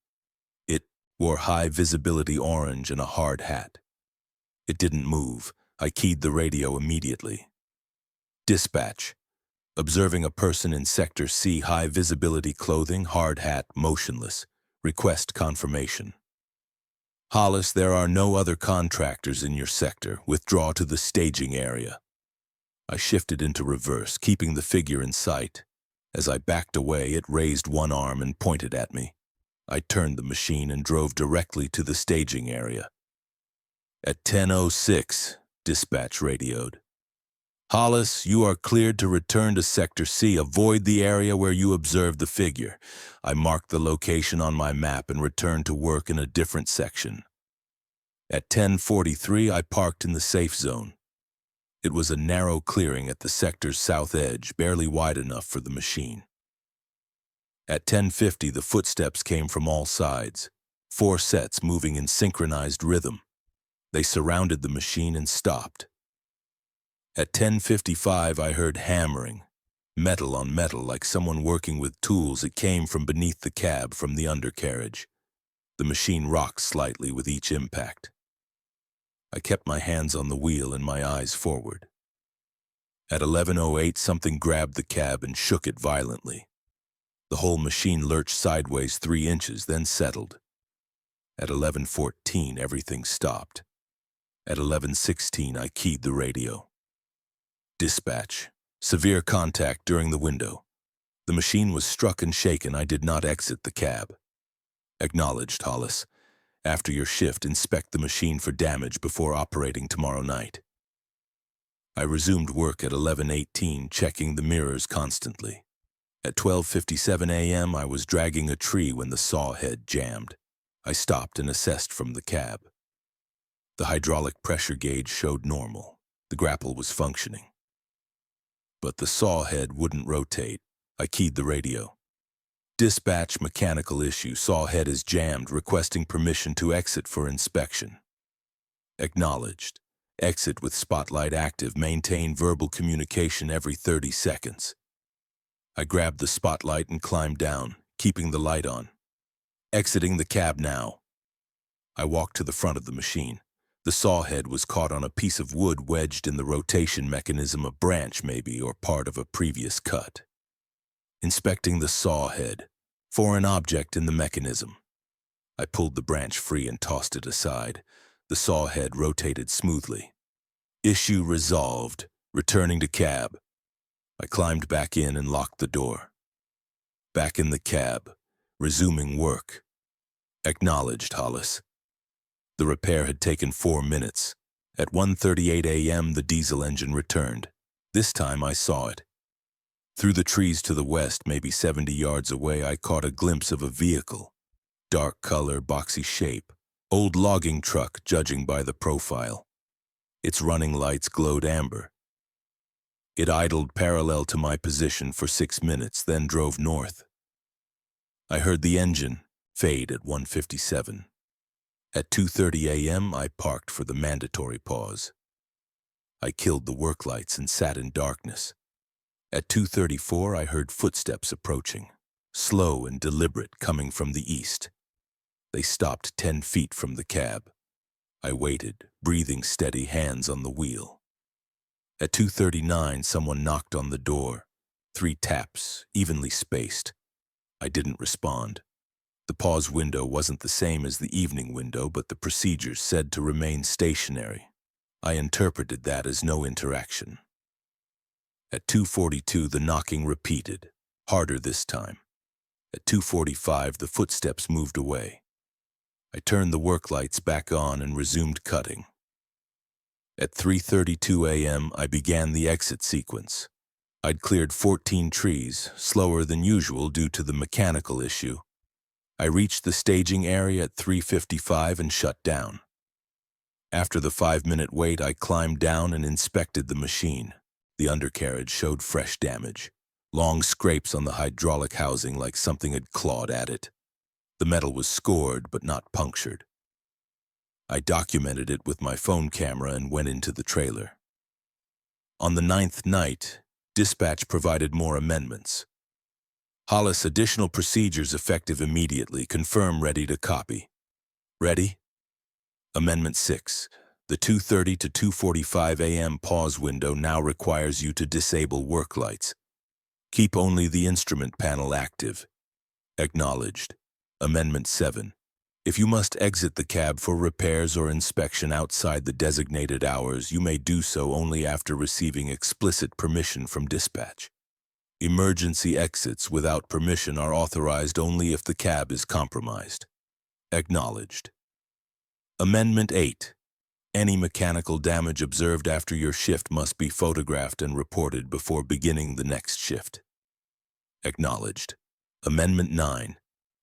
It wore high visibility orange and a hard hat. It didn't move. I keyed the radio immediately. Dispatch. Observing a person in Sector C, high visibility clothing, hard hat, motionless. Request confirmation. Hollis, there are no other contractors in your sector. Withdraw to the staging area. I shifted into reverse, keeping the figure in sight. As I backed away, it raised one arm and pointed at me. I turned the machine and drove directly to the staging area. At 10:06, dispatch radioed. Hollis, you are cleared to return to Sector C. Avoid the area where you observed the figure. I marked the location on my map and returned to work in a different section. At 10:43, I parked in the safe zone. It was a narrow clearing at the sector's south edge, barely wide enough for the machine. At 10:50, the footsteps came from all sides, 4 sets moving in synchronized rhythm. They surrounded the machine and stopped. At 10:55, I heard hammering, metal on metal like someone working with tools. It came from beneath the cab, from the undercarriage. The machine rocked slightly with each impact. I kept my hands on the wheel and my eyes forward. At 11:08, something grabbed the cab and shook it violently. The whole machine lurched sideways 3 inches, then settled. At 11:14, everything stopped. At 11:16, I keyed the radio. Dispatch. Severe contact during the window. The machine was struck and shaken. I did not exit the cab. Acknowledged, Hollis. After your shift, inspect the machine for damage before operating tomorrow night. I resumed work at 11:18, checking the mirrors constantly. At 12:57 a.m., I was dragging a tree when the saw head jammed. I stopped and assessed from the cab. The hydraulic pressure gauge showed normal. The grapple was functioning. But the saw head wouldn't rotate. I keyed the radio. Dispatch, mechanical issue. Saw head is jammed, requesting permission to exit for inspection. Acknowledged. Exit with spotlight active. Maintain verbal communication every 30 seconds. I grabbed the spotlight and climbed down, keeping the light on. Exiting the cab now. I walked to the front of the machine. The saw head was caught on a piece of wood wedged in the rotation mechanism, a branch maybe, or part of a previous cut. Inspecting the saw head. Foreign object in the mechanism. I pulled the branch free and tossed it aside. The saw head rotated smoothly. Issue resolved. Returning to cab. I climbed back in and locked the door. Back in the cab. Resuming work. Acknowledged, Hollis. The repair had taken 4 minutes. At 1:38 a.m., the diesel engine returned. This time I saw it. Through the trees to the west, maybe 70 yards away, I caught a glimpse of a vehicle. Dark color, boxy shape. Old logging truck, judging by the profile. Its running lights glowed amber. It idled parallel to my position for 6 minutes, then drove north. I heard the engine fade at 1:57. At 2:30 a.m., I parked for the mandatory pause. I killed the work lights and sat in darkness. At 2:34, I heard footsteps approaching, slow and deliberate, coming from the east. They stopped 10 feet from the cab. I waited, breathing steady, hands on the wheel. At 2:39, someone knocked on the door. 3 taps, evenly spaced. I didn't respond. The pause window wasn't the same as the evening window, but the procedure said to remain stationary. I interpreted that as no interaction. At 2:42, the knocking repeated, harder this time. At 2:45, the footsteps moved away. I turned the work lights back on and resumed cutting. At 3:32 a.m., I began the exit sequence. I'd cleared 14 trees, slower than usual due to the mechanical issue. I reached the staging area at 3:55 and shut down. After the 5-minute wait, I climbed down and inspected the machine. The undercarriage showed fresh damage. Long scrapes on the hydraulic housing like something had clawed at it. The metal was scored but not punctured. I documented it with my phone camera and went into the trailer. On the 9th night, dispatch provided more amendments. Hollis, additional procedures effective immediately. Confirm ready to copy. Ready? Amendment 6. The 2:30 to 2:45 a.m. pause window now requires you to disable work lights. Keep only the instrument panel active. Acknowledged. Amendment 7. If you must exit the cab for repairs or inspection outside the designated hours, you may do so only after receiving explicit permission from dispatch. Emergency exits without permission are authorized only if the cab is compromised. Acknowledged. Amendment 8. Any mechanical damage observed after your shift must be photographed and reported before beginning the next shift. Acknowledged. Amendment 9.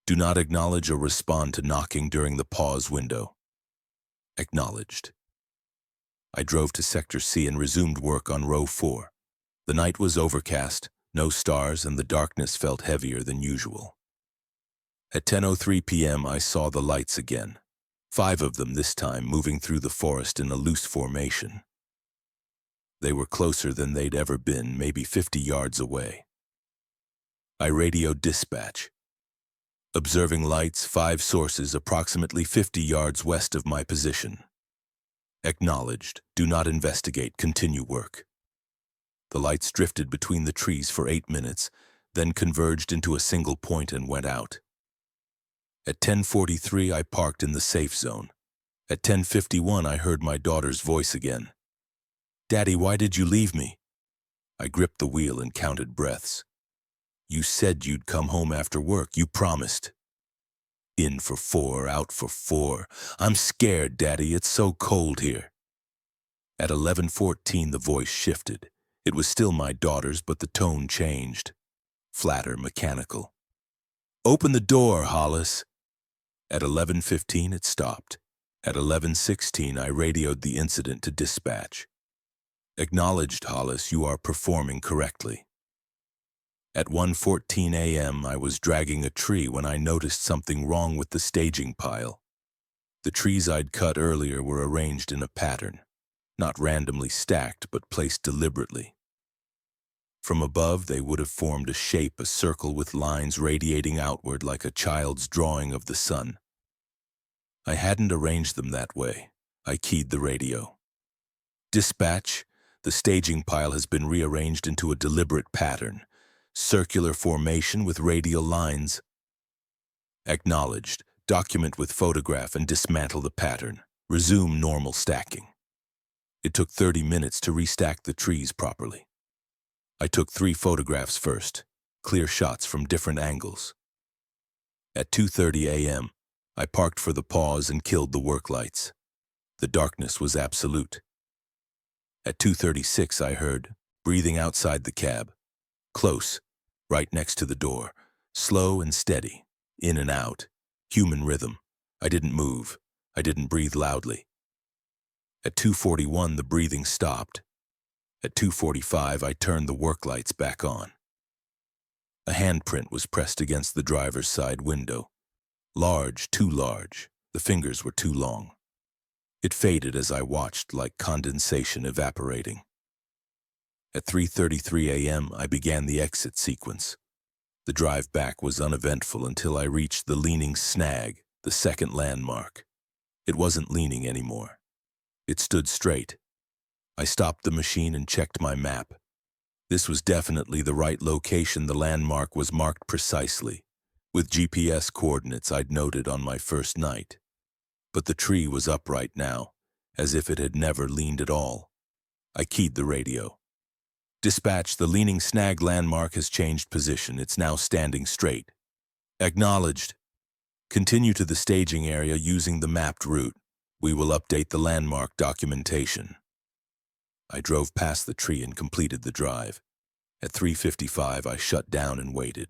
Do not acknowledge or respond to knocking during the pause window. Acknowledged. I drove to Sector C and resumed work on row 4. The night was overcast, no stars, and the darkness felt heavier than usual. At 10:03 p.m. I saw the lights again. 5 of them this time, moving through the forest in a loose formation. They were closer than they'd ever been, maybe 50 yards away. I radioed dispatch. Observing lights, 5 sources approximately 50 yards west of my position. Acknowledged. Do not investigate. Continue work. The lights drifted between the trees for 8 minutes, then converged into a single point and went out. At 10:43, I parked in the safe zone. At 10:51, I heard my daughter's voice again. "Daddy, why did you leave me?" I gripped the wheel and counted breaths. "You said you'd come home after work. You promised." "In for 4, out for 4. I'm scared, Daddy. It's so cold here." At 11:14, the voice shifted. It was still my daughter's, but the tone changed. Flatter, mechanical. "Open the door, Hollis." At 11:15, it stopped. At 11:16, I radioed the incident to dispatch. "Acknowledged, Hollis. You are performing correctly." At 1:14 a.m., I was dragging a tree when I noticed something wrong with the staging pile. The trees I'd cut earlier were arranged in a pattern, not randomly stacked, but placed deliberately. From above, they would have formed a shape, a circle with lines radiating outward like a child's drawing of the sun. I hadn't arranged them that way. I keyed the radio. "Dispatch, the staging pile has been rearranged into a deliberate pattern. Circular formation with radial lines." Acknowledged. Document with photograph and dismantle the pattern. Resume normal stacking. It took 30 minutes to restack the trees properly. I took 3 photographs first, clear shots from different angles. At 2:30 a.m., I parked for the pause and killed the work lights. The darkness was absolute. At 2:36, I heard breathing outside the cab. Close, right next to the door. Slow and steady, in and out. Human rhythm. I didn't move. I didn't breathe loudly. At 2:41, the breathing stopped. At 2:45, I turned the work lights back on. A handprint was pressed against the driver's side window. Large, too large. The fingers were too long. It faded as I watched, like condensation evaporating. At 3:33 a.m., I began the exit sequence. The drive back was uneventful until I reached the leaning snag, the second landmark. It wasn't leaning anymore. It stood straight. I stopped the machine and checked my map. This was definitely the right location. The landmark was marked precisely, with GPS coordinates I'd noted on my first night. But the tree was upright now, as if it had never leaned at all. I keyed the radio. "Dispatch, the leaning snag landmark has changed position. It's now standing straight." Acknowledged. "Continue to the staging area using the mapped route. We will update the landmark documentation." I drove past the tree and completed the drive. At 3:55, I shut down and waited.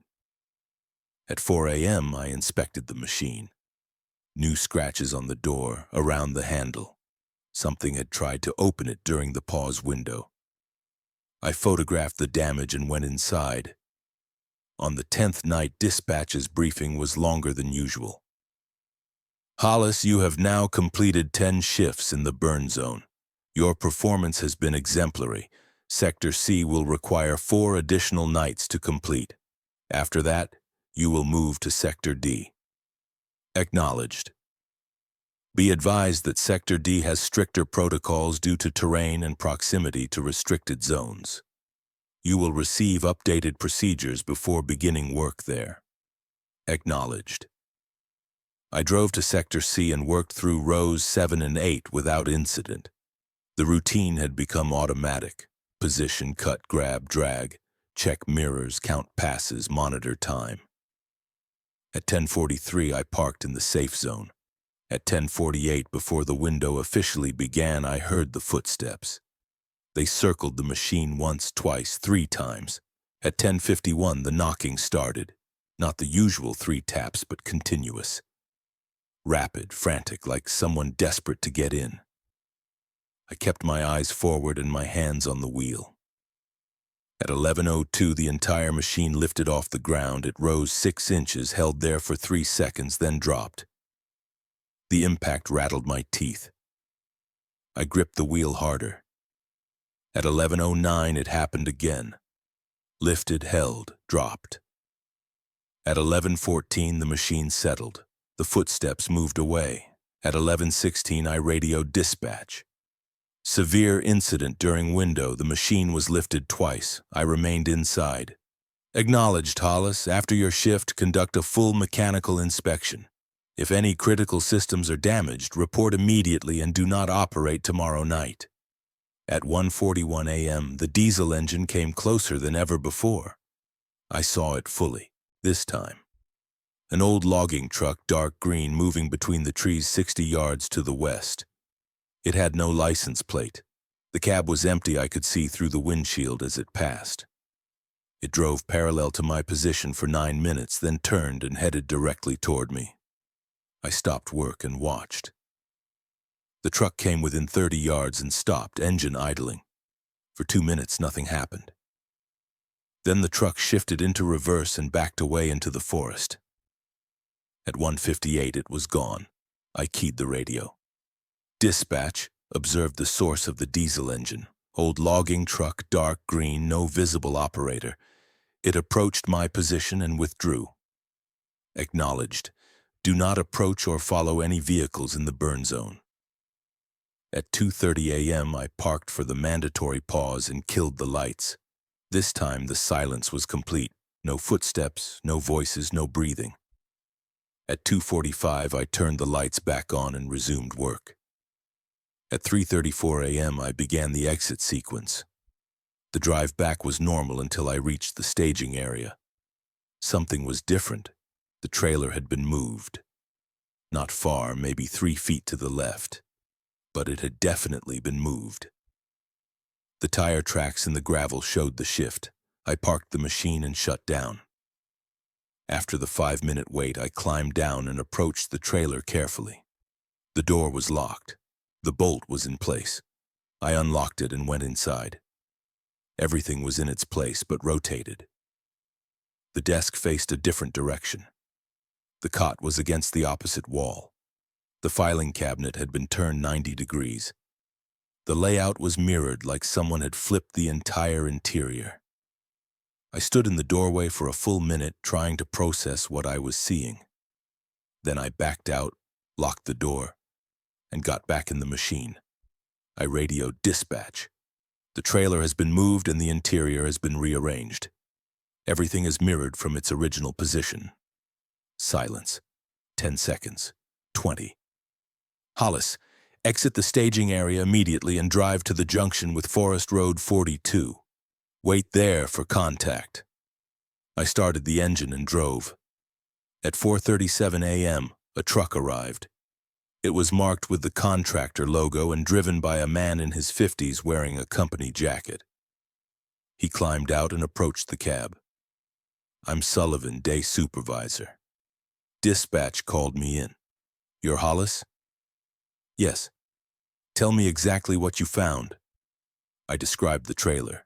At 4 a.m., I inspected the machine. New scratches on the door, around the handle. Something had tried to open it during the pause window. I photographed the damage and went inside. On the 10th night, dispatch's briefing was longer than usual. "Hollis, you have now completed 10 shifts in the burn zone. Your performance has been exemplary. Sector C will require 4 additional nights to complete. After that, you will move to Sector D. Acknowledged. Be advised that Sector D has stricter protocols due to terrain and proximity to restricted zones. You will receive updated procedures before beginning work there. Acknowledged. I drove to Sector C and worked through rows 7 and 8 without incident. The routine had become automatic. Position, cut, grab, drag, check mirrors, count passes, monitor time. At 10:43, I parked in the safe zone. At 10:48, before the window officially began, I heard the footsteps. They circled the machine once, twice, 3 times. At 10:51, the knocking started. Not the usual 3 taps, but continuous. Rapid, frantic, like someone desperate to get in. I kept my eyes forward and my hands on the wheel. At 11:02, the entire machine lifted off the ground. It rose 6 inches, held there for 3 seconds, then dropped. The impact rattled my teeth. I gripped the wheel harder. At 11:09, it happened again. Lifted, held, dropped. At 11:14, the machine settled. The footsteps moved away. At 11:16, I radioed dispatch. Severe incident during window. The machine was lifted twice. I remained inside. Acknowledged, Hollis. After your shift, conduct a full mechanical inspection. If any critical systems are damaged, report immediately and do not operate tomorrow night. At 1:41 a.m., the diesel engine came closer than ever before. I saw it fully, this time. An old logging truck, dark green, moving between the trees 60 yards to the west. It had no license plate. The cab was empty. I could see through the windshield as it passed. It drove parallel to my position for 9 minutes, then turned and headed directly toward me. I stopped work and watched. The truck came within 30 yards and stopped, engine idling. For 2 minutes, nothing happened. Then the truck shifted into reverse and backed away into the forest. At 1:58, it was gone. I keyed the radio. Dispatch, observed the source of the diesel engine. Old logging truck, dark green, no visible operator. It approached my position and withdrew. Acknowledged. Do not approach or follow any vehicles in the burn zone. At 2:30 a.m., I parked for the mandatory pause and killed the lights. This time, the silence was complete. No footsteps, no voices, no breathing. At 2:45, I turned the lights back on and resumed work. At 3:34 a.m., I began the exit sequence. The drive back was normal until I reached the staging area. Something was different. The trailer had been moved. Not far, maybe 3 feet to the left. But it had definitely been moved. The tire tracks in the gravel showed the shift. I parked the machine and shut down. After the 5-minute wait, I climbed down and approached the trailer carefully. The door was locked. The bolt was in place. I unlocked it and went inside. Everything was in its place but rotated. The desk faced a different direction. The cot was against the opposite wall. The filing cabinet had been turned 90 degrees. The layout was mirrored like someone had flipped the entire interior. I stood in the doorway for a full minute trying to process what I was seeing. Then I backed out, locked the door, and got back in the machine. I radioed dispatch. The trailer has been moved and the interior has been rearranged. Everything is mirrored from its original position. Silence. 10 seconds. 20. Hollis, exit the staging area immediately and drive to the junction with Forest Road 42. Wait there for contact. I started the engine and drove. At 4:37 a.m., a truck arrived. It was marked with the contractor logo and driven by a man in his 50s wearing a company jacket. He climbed out and approached the cab. I'm Sullivan, day supervisor. Dispatch called me in. You're Hollis? Yes. Tell me exactly what you found. I described the trailer.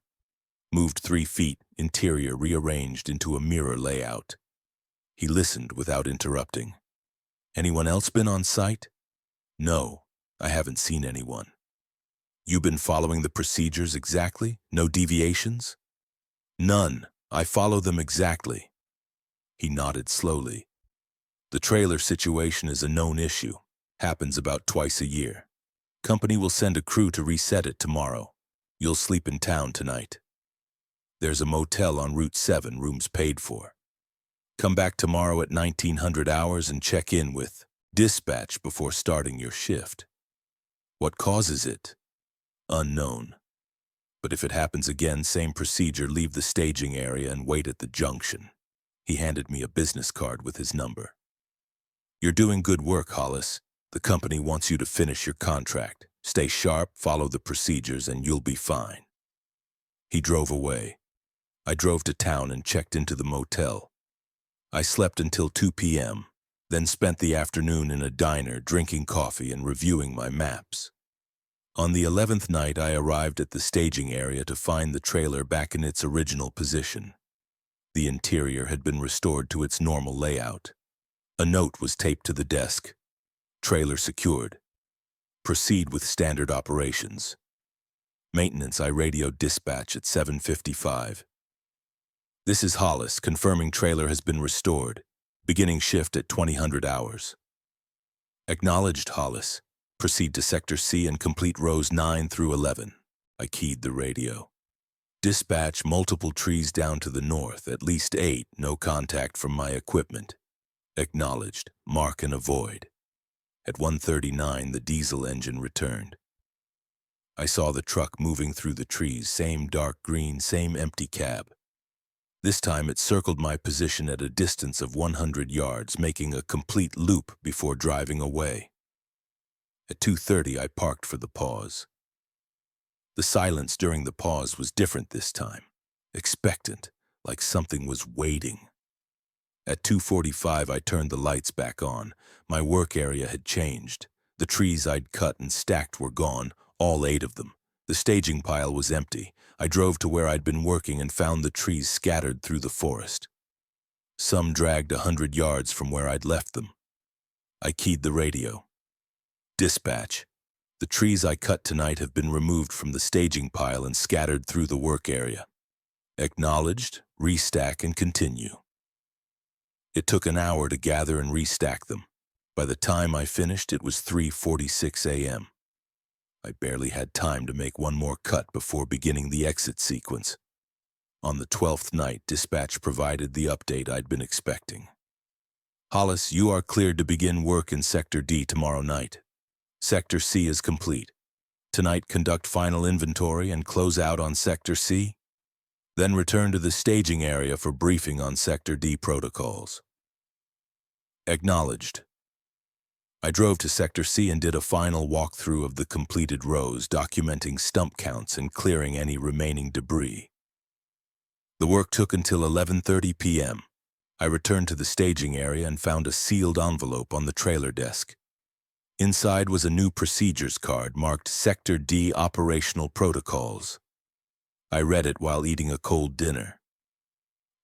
Moved 3 feet, interior rearranged into a mirror layout. He listened without interrupting. Anyone else been on site? No, I haven't seen anyone. You been following the procedures exactly? No deviations? None. I follow them exactly. He nodded slowly. The trailer situation is a known issue. Happens about twice a year. Company will send a crew to reset it tomorrow. You'll sleep in town tonight. There's a motel on Route 7, rooms paid for. Come back tomorrow at 1900 hours and check in with dispatch before starting your shift. What causes it? Unknown. But if it happens again, same procedure, leave the staging area and wait at the junction. He handed me a business card with his number. You're doing good work, Hollis. The company wants you to finish your contract. Stay sharp, follow the procedures, and you'll be fine. He drove away. I drove to town and checked into the motel. I slept until 2 p.m., then spent the afternoon in a diner drinking coffee and reviewing my maps. On the 11th night, I arrived at the staging area to find the trailer back in its original position. The interior had been restored to its normal layout. A note was taped to the desk. Trailer secured. Proceed with standard operations. Maintenance, I radioed dispatch at 7:55. This is Hollis, confirming trailer has been restored. Beginning shift at 2000 hours. Acknowledged, Hollis. Proceed to Sector C and complete rows 9 through 11. I keyed the radio. Dispatch, multiple trees down to the north, at least 8, no contact from my equipment. Acknowledged, mark and avoid. At 1:39, the diesel engine returned. I saw the truck moving through the trees, same dark green, same empty cab. This time it circled my position at a distance of 100 yards, making a complete loop before driving away. At 2:30, I parked for the pause. The silence during the pause was different this time, expectant, like something was waiting. At 2:45, I turned the lights back on. My work area had changed. The trees I'd cut and stacked were gone, all 8 of them. The staging pile was empty. I drove to where I'd been working and found the trees scattered through the forest. Some dragged 100 yards from where I'd left them. I keyed the radio. Dispatch. The trees I cut tonight have been removed from the staging pile and scattered through the work area. Acknowledged, restack and continue. It took an hour to gather and restack them. By the time I finished, it was 3:46 a.m. I barely had time to make one more cut before beginning the exit sequence. On the 12th night, dispatch provided the update I'd been expecting. Hollis, you are cleared to begin work in Sector D tomorrow night. Sector C is complete. Tonight, conduct final inventory and close out on Sector C. Then return to the staging area for briefing on Sector D protocols. Acknowledged. I drove to Sector C and did a final walkthrough of the completed rows, documenting stump counts and clearing any remaining debris. The work took until 11:30 p.m. I returned to the staging area and found a sealed envelope on the trailer desk. Inside was a new procedures card marked Sector D Operational Protocols. I read it while eating a cold dinner.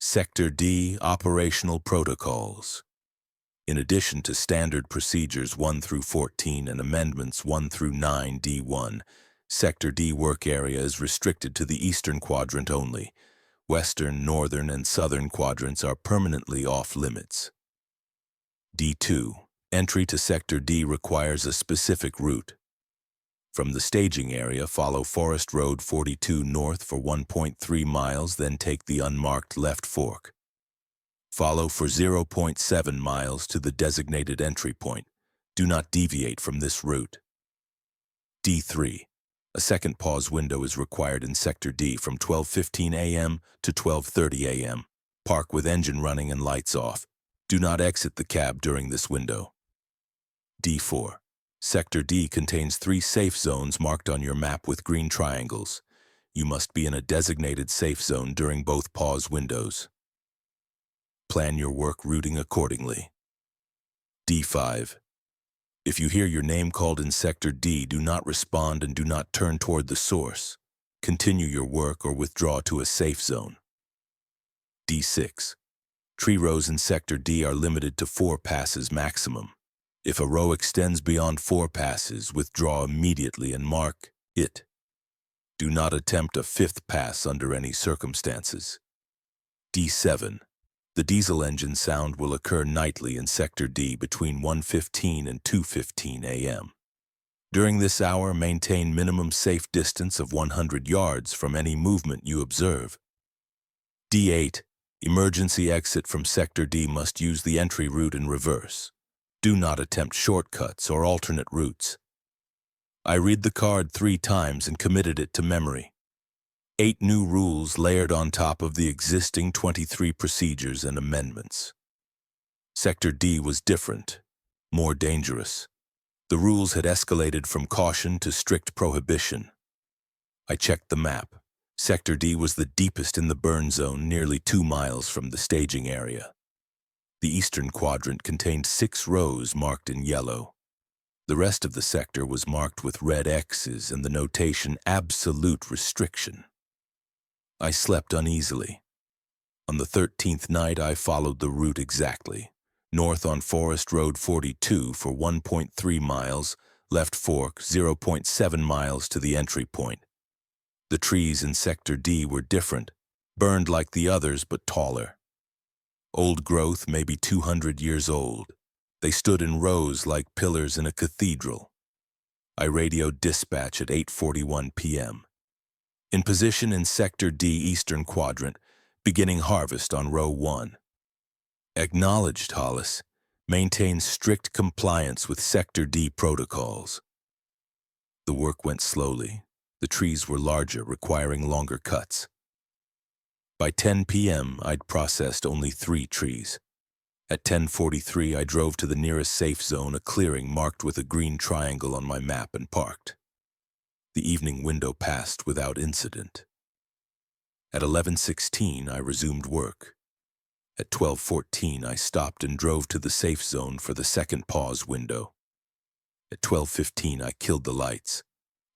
Sector D Operational Protocols. In addition to standard procedures 1 through 14 and amendments 1 through 9 D1, Sector D work area is restricted to the eastern quadrant only. Western, northern, and southern quadrants are permanently off limits. D2. Entry to Sector D requires a specific route. From the staging area, follow Forest Road 42 north for 1.3 miles, then take the unmarked left fork. Follow for 0.7 miles to the designated entry point. Do not deviate from this route. D3. A second pause window is required in Sector D from 12:15 a.m. to 12:30 a.m. Park with engine running and lights off. Do not exit the cab during this window. D4. Sector D contains 3 safe zones marked on your map with green triangles. You must be in a designated safe zone during both pause windows. Plan your work routing accordingly. D5. If you hear your name called in Sector D, do not respond and do not turn toward the source. Continue your work or withdraw to a safe zone. D6. Tree rows in Sector D are limited to 4 passes maximum. If a row extends beyond 4 passes, withdraw immediately and mark it Do not attempt a fifth pass under any circumstances. D7. The diesel engine sound will occur nightly in Sector D between 1:15 and 2:15 a.m. During this hour, maintain minimum safe distance of 100 yards from any movement you observe. D8. Emergency exit from Sector D must use the entry route in reverse. Do not attempt shortcuts or alternate routes. I read the card 3 times and committed it to memory. 8 new rules layered on top of the existing 23 procedures and amendments. Sector D was different, more dangerous. The rules had escalated from caution to strict prohibition. I checked the map. Sector D was the deepest in the burn zone, nearly 2 miles from the staging area. The eastern quadrant contained 6 rows marked in yellow. The rest of the sector was marked with red X's and the notation absolute restriction. I slept uneasily. On the 13th night, I followed the route exactly. North on Forest Road 42 for 1.3 miles, left fork 0.7 miles to the entry point. The trees in Sector D were different, burned like the others but taller. Old growth, maybe 200 years old. They stood in rows like pillars in a cathedral. I radioed dispatch at 8:41 p.m. In position in Sector D Eastern Quadrant, beginning harvest on row 1. Acknowledged, Hollis. Maintain strict compliance with Sector D protocols. The work went slowly. The trees were larger, requiring longer cuts. By 10 p.m., I'd processed only 3 trees. At 10:43, I drove to the nearest safe zone, a clearing marked with a green triangle on my map, and parked. The evening window passed without incident. At 11:16, I resumed work. At 12:14, I stopped and drove to the safe zone for the second pause window. At 12:15, I killed the lights.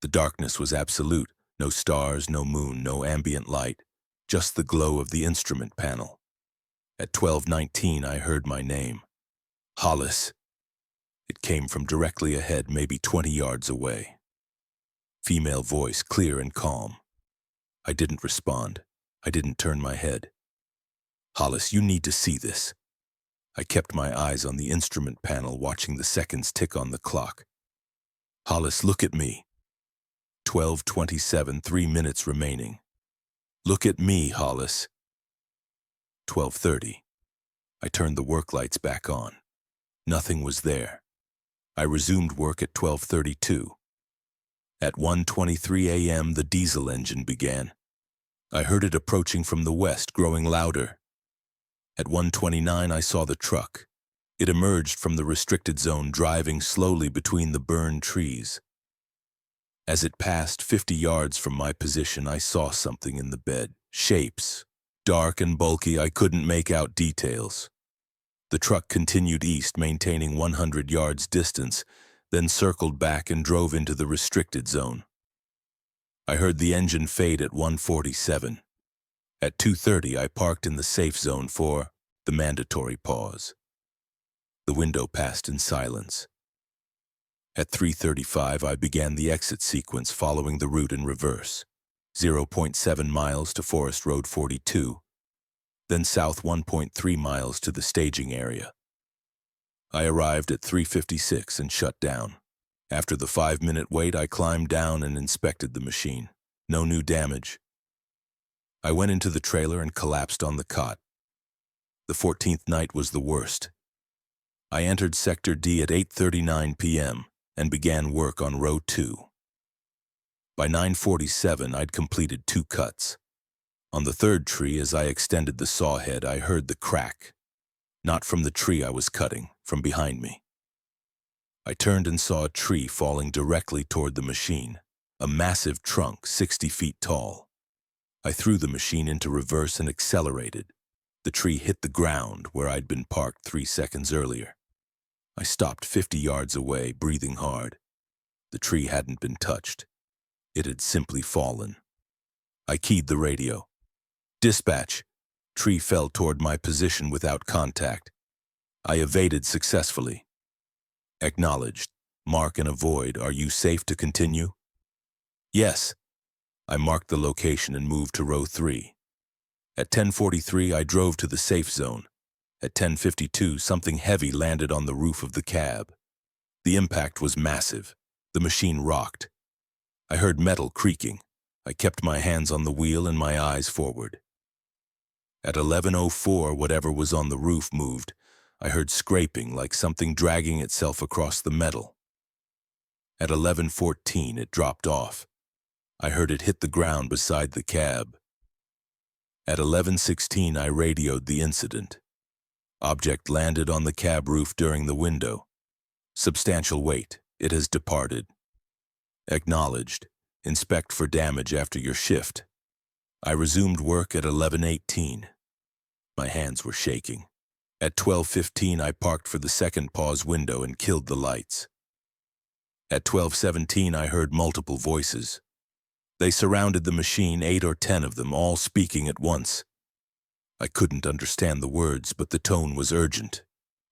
The darkness was absolute. No stars, no moon, no ambient light, just the glow of the instrument panel. At 12:19, I heard my name. Hollis. It came from directly ahead, maybe 20 yards away. Female voice, clear and calm. I didn't respond. I didn't turn my head. Hollis, you need to see this. I kept my eyes on the instrument panel, watching the seconds tick on the clock. Hollis, look at me. 12:27, 3 minutes remaining. Look at me, Hollis. 12:30. I turned the work lights back on. Nothing was there. I resumed work at 12:32. At 1:23 a.m., the diesel engine began. I heard it approaching from the west, growing louder. At 1:29, I saw the truck. It emerged from the restricted zone, driving slowly between the burned trees. As it passed 50 yards from my position, I saw something in the bed. Shapes. Dark and bulky, I couldn't make out details. The truck continued east, maintaining 100 yards distance, then circled back and drove into the restricted zone. I heard the engine fade at 1:47. At 2:30, I parked in the safe zone for the mandatory pause. The window passed in silence. At 3:35, I began the exit sequence following the route in reverse. 0.7 miles to Forest Road 42, then south 1.3 miles to the staging area. I arrived at 3:56 and shut down. After the 5-minute wait, I climbed down and inspected the machine. No new damage. I went into the trailer and collapsed on the cot. The 14th night was the worst. I entered Sector D at 8:39 p.m. and began work on row 2. By 9:47, I'd completed 2 cuts. On the 3rd tree, as I extended the saw head, I heard the crack. Not from the tree I was cutting, from behind me. I turned and saw a tree falling directly toward the machine, a massive trunk 60 feet tall. I threw the machine into reverse and accelerated. The tree hit the ground where I'd been parked 3 seconds earlier. I stopped 50 yards away, breathing hard. The tree hadn't been touched. It had simply fallen. I keyed the radio. Dispatch. Tree fell toward my position without contact. I evaded successfully. Acknowledged. Mark and avoid. Are you safe to continue? Yes. I marked the location and moved to row 3. At 10:43, I drove to the safe zone. At 10:52, something heavy landed on the roof of the cab. The impact was massive. The machine rocked. I heard metal creaking. I kept my hands on the wheel and my eyes forward. At 11:04, whatever was on the roof moved. I heard scraping like something dragging itself across the metal. At 11:14, it dropped off. I heard it hit the ground beside the cab. At 11:16, I radioed the incident. Object landed on the cab roof during the window. Substantial weight. It has departed. Acknowledged. Inspect for damage after your shift. I resumed work at 11:18. My hands were shaking. At 12:15, I parked for the second pause window and killed the lights. At 12:17, I heard multiple voices. They surrounded the machine, 8 or 10 of them, all speaking at once. I couldn't understand the words, but the tone was urgent,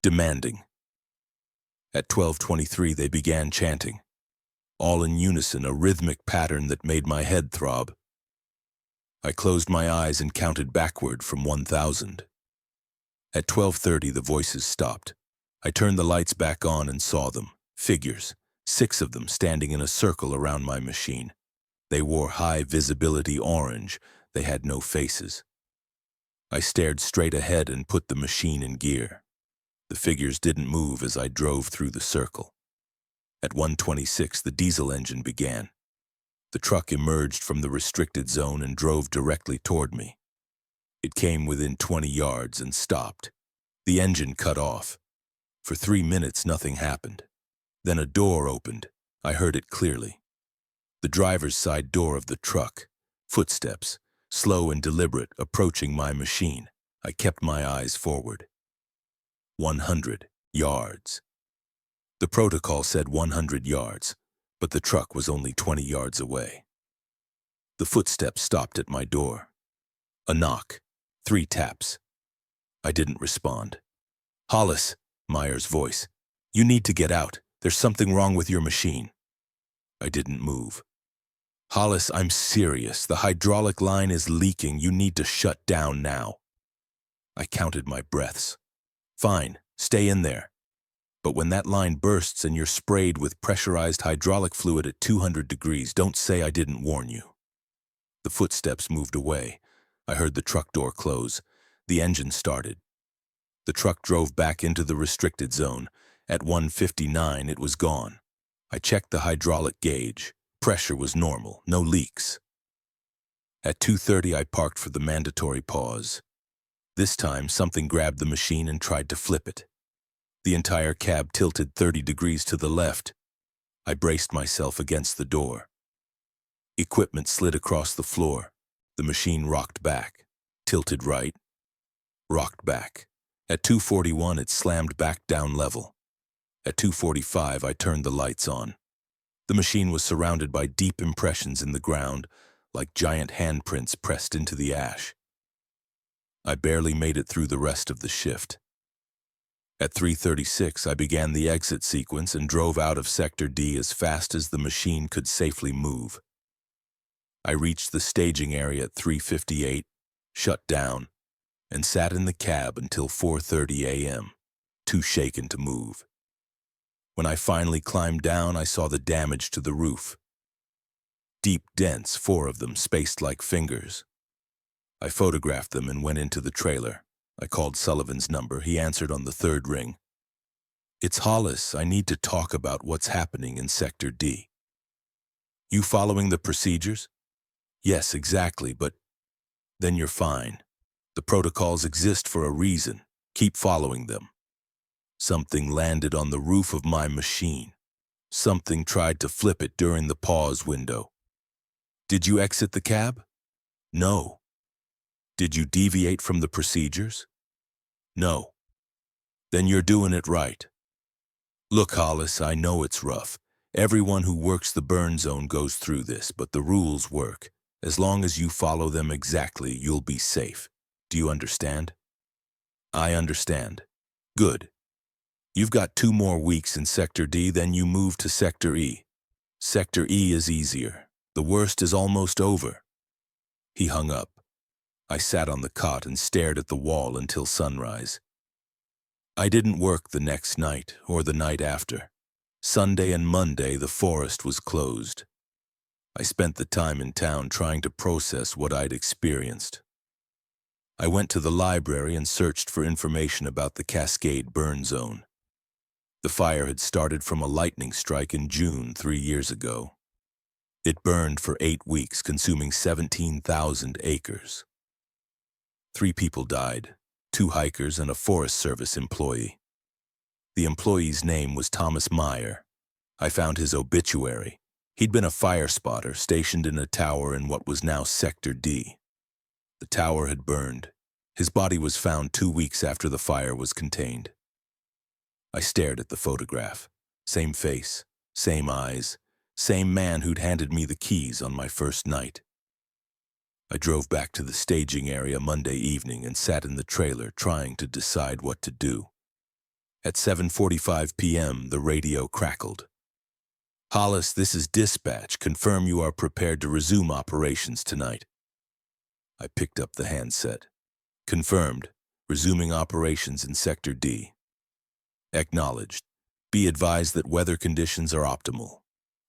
demanding. At 12:23, they began chanting, all in unison, a rhythmic pattern that made my head throb. I closed my eyes and counted backward from 1,000. At 12:30, the voices stopped. I turned the lights back on and saw them, figures, 6 of them standing in a circle around my machine. They wore high-visibility orange. They had no faces. I stared straight ahead and put the machine in gear. The figures didn't move as I drove through the circle. At 1:26, the diesel engine began. The truck emerged from the restricted zone and drove directly toward me. It came within 20 yards and stopped. The engine cut off. For 3 minutes, nothing happened. Then a door opened. I heard it clearly. The driver's side door of the truck. Footsteps, slow and deliberate, approaching my machine. I kept my eyes forward. 100 yards. The protocol said 100 yards, but the truck was only 20 yards away. The footsteps stopped at my door. A knock. 3 taps. I didn't respond. "Hollis," Meyer's voice. "You need to get out. There's something wrong with your machine." I didn't move. "Hollis, I'm serious. The hydraulic line is leaking. You need to shut down now." I counted my breaths. "Fine, stay in there. But when that line bursts and you're sprayed with pressurized hydraulic fluid at 200 degrees, don't say I didn't warn you." The footsteps moved away. I heard the truck door close. The engine started. The truck drove back into the restricted zone. At 1:59, it was gone. I checked the hydraulic gauge. Pressure was normal, no leaks. At 2:30, I parked for the mandatory pause. This time, something grabbed the machine and tried to flip it. The entire cab tilted 30 degrees to the left. I braced myself against the door. Equipment slid across the floor. The machine rocked back, tilted right, rocked back. At 2:41, it slammed back down level. At 2:45, I turned the lights on. The machine was surrounded by deep impressions in the ground, like giant handprints pressed into the ash. I barely made it through the rest of the shift. At 3:36, I began the exit sequence and drove out of Sector D as fast as the machine could safely move. I reached the staging area at 3:58, shut down, and sat in the cab until 4:30 a.m., too shaken to move. When I finally climbed down, I saw the damage to the roof. Deep dents, 4 of them, spaced like fingers. I photographed them and went into the trailer. I called Sullivan's number. He answered on the 3rd ring. "It's Hollis. I need to talk about what's happening in Sector D." "You following the procedures?" "Yes, exactly, but..." "Then you're fine. The protocols exist for a reason. Keep following them." "Something landed on the roof of my machine. Something tried to flip it during the pause window." "Did you exit the cab?" "No." "Did you deviate from the procedures?" "No." "Then you're doing it right." "Look, Hollis, I know it's rough. Everyone who works the burn zone goes through this, but the rules work. As long as you follow them exactly, you'll be safe. Do you understand?" "I understand." "Good. You've got 2 more weeks in Sector D, then you move to Sector E. Sector E is easier. The worst is almost over." He hung up. I sat on the cot and stared at the wall until sunrise. I didn't work the next night or the night after. Sunday and Monday, the forest was closed. I spent the time in town trying to process what I'd experienced. I went to the library and searched for information about the Cascade burn zone. The fire had started from a lightning strike in June 3 years ago. It burned for 8 weeks, consuming 17,000 acres. 3 people died, 2 hikers and a Forest Service employee. The employee's name was Thomas Meyer. I found his obituary. He'd been a fire spotter stationed in a tower in what was now Sector D. The tower had burned. His body was found 2 weeks after the fire was contained. I stared at the photograph. Same face, same eyes, same man who'd handed me the keys on my first night. I drove back to the staging area Monday evening and sat in the trailer trying to decide what to do. At 7:45 p.m., the radio crackled. "Hollis, this is dispatch. Confirm you are prepared to resume operations tonight." I picked up the handset. "Confirmed. Resuming operations in Sector D." "Acknowledged. Be advised that weather conditions are optimal.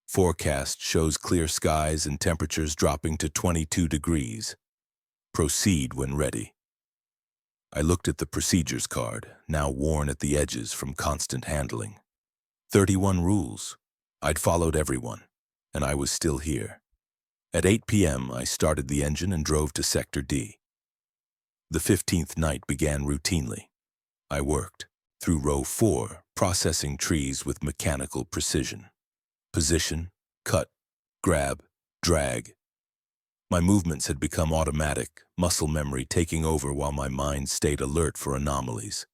Forecast shows clear skies and temperatures dropping to 22 degrees. Proceed when ready." I looked at the procedures card, now worn at the edges from constant handling. 31 rules. I'd followed everyone, and I was still here. At 8 p.m., I started the engine and drove to Sector D. The 15th night began routinely. I worked through row 4, processing trees with mechanical precision. Position, cut, grab, drag. My movements had become automatic, muscle memory taking over while my mind stayed alert for anomalies.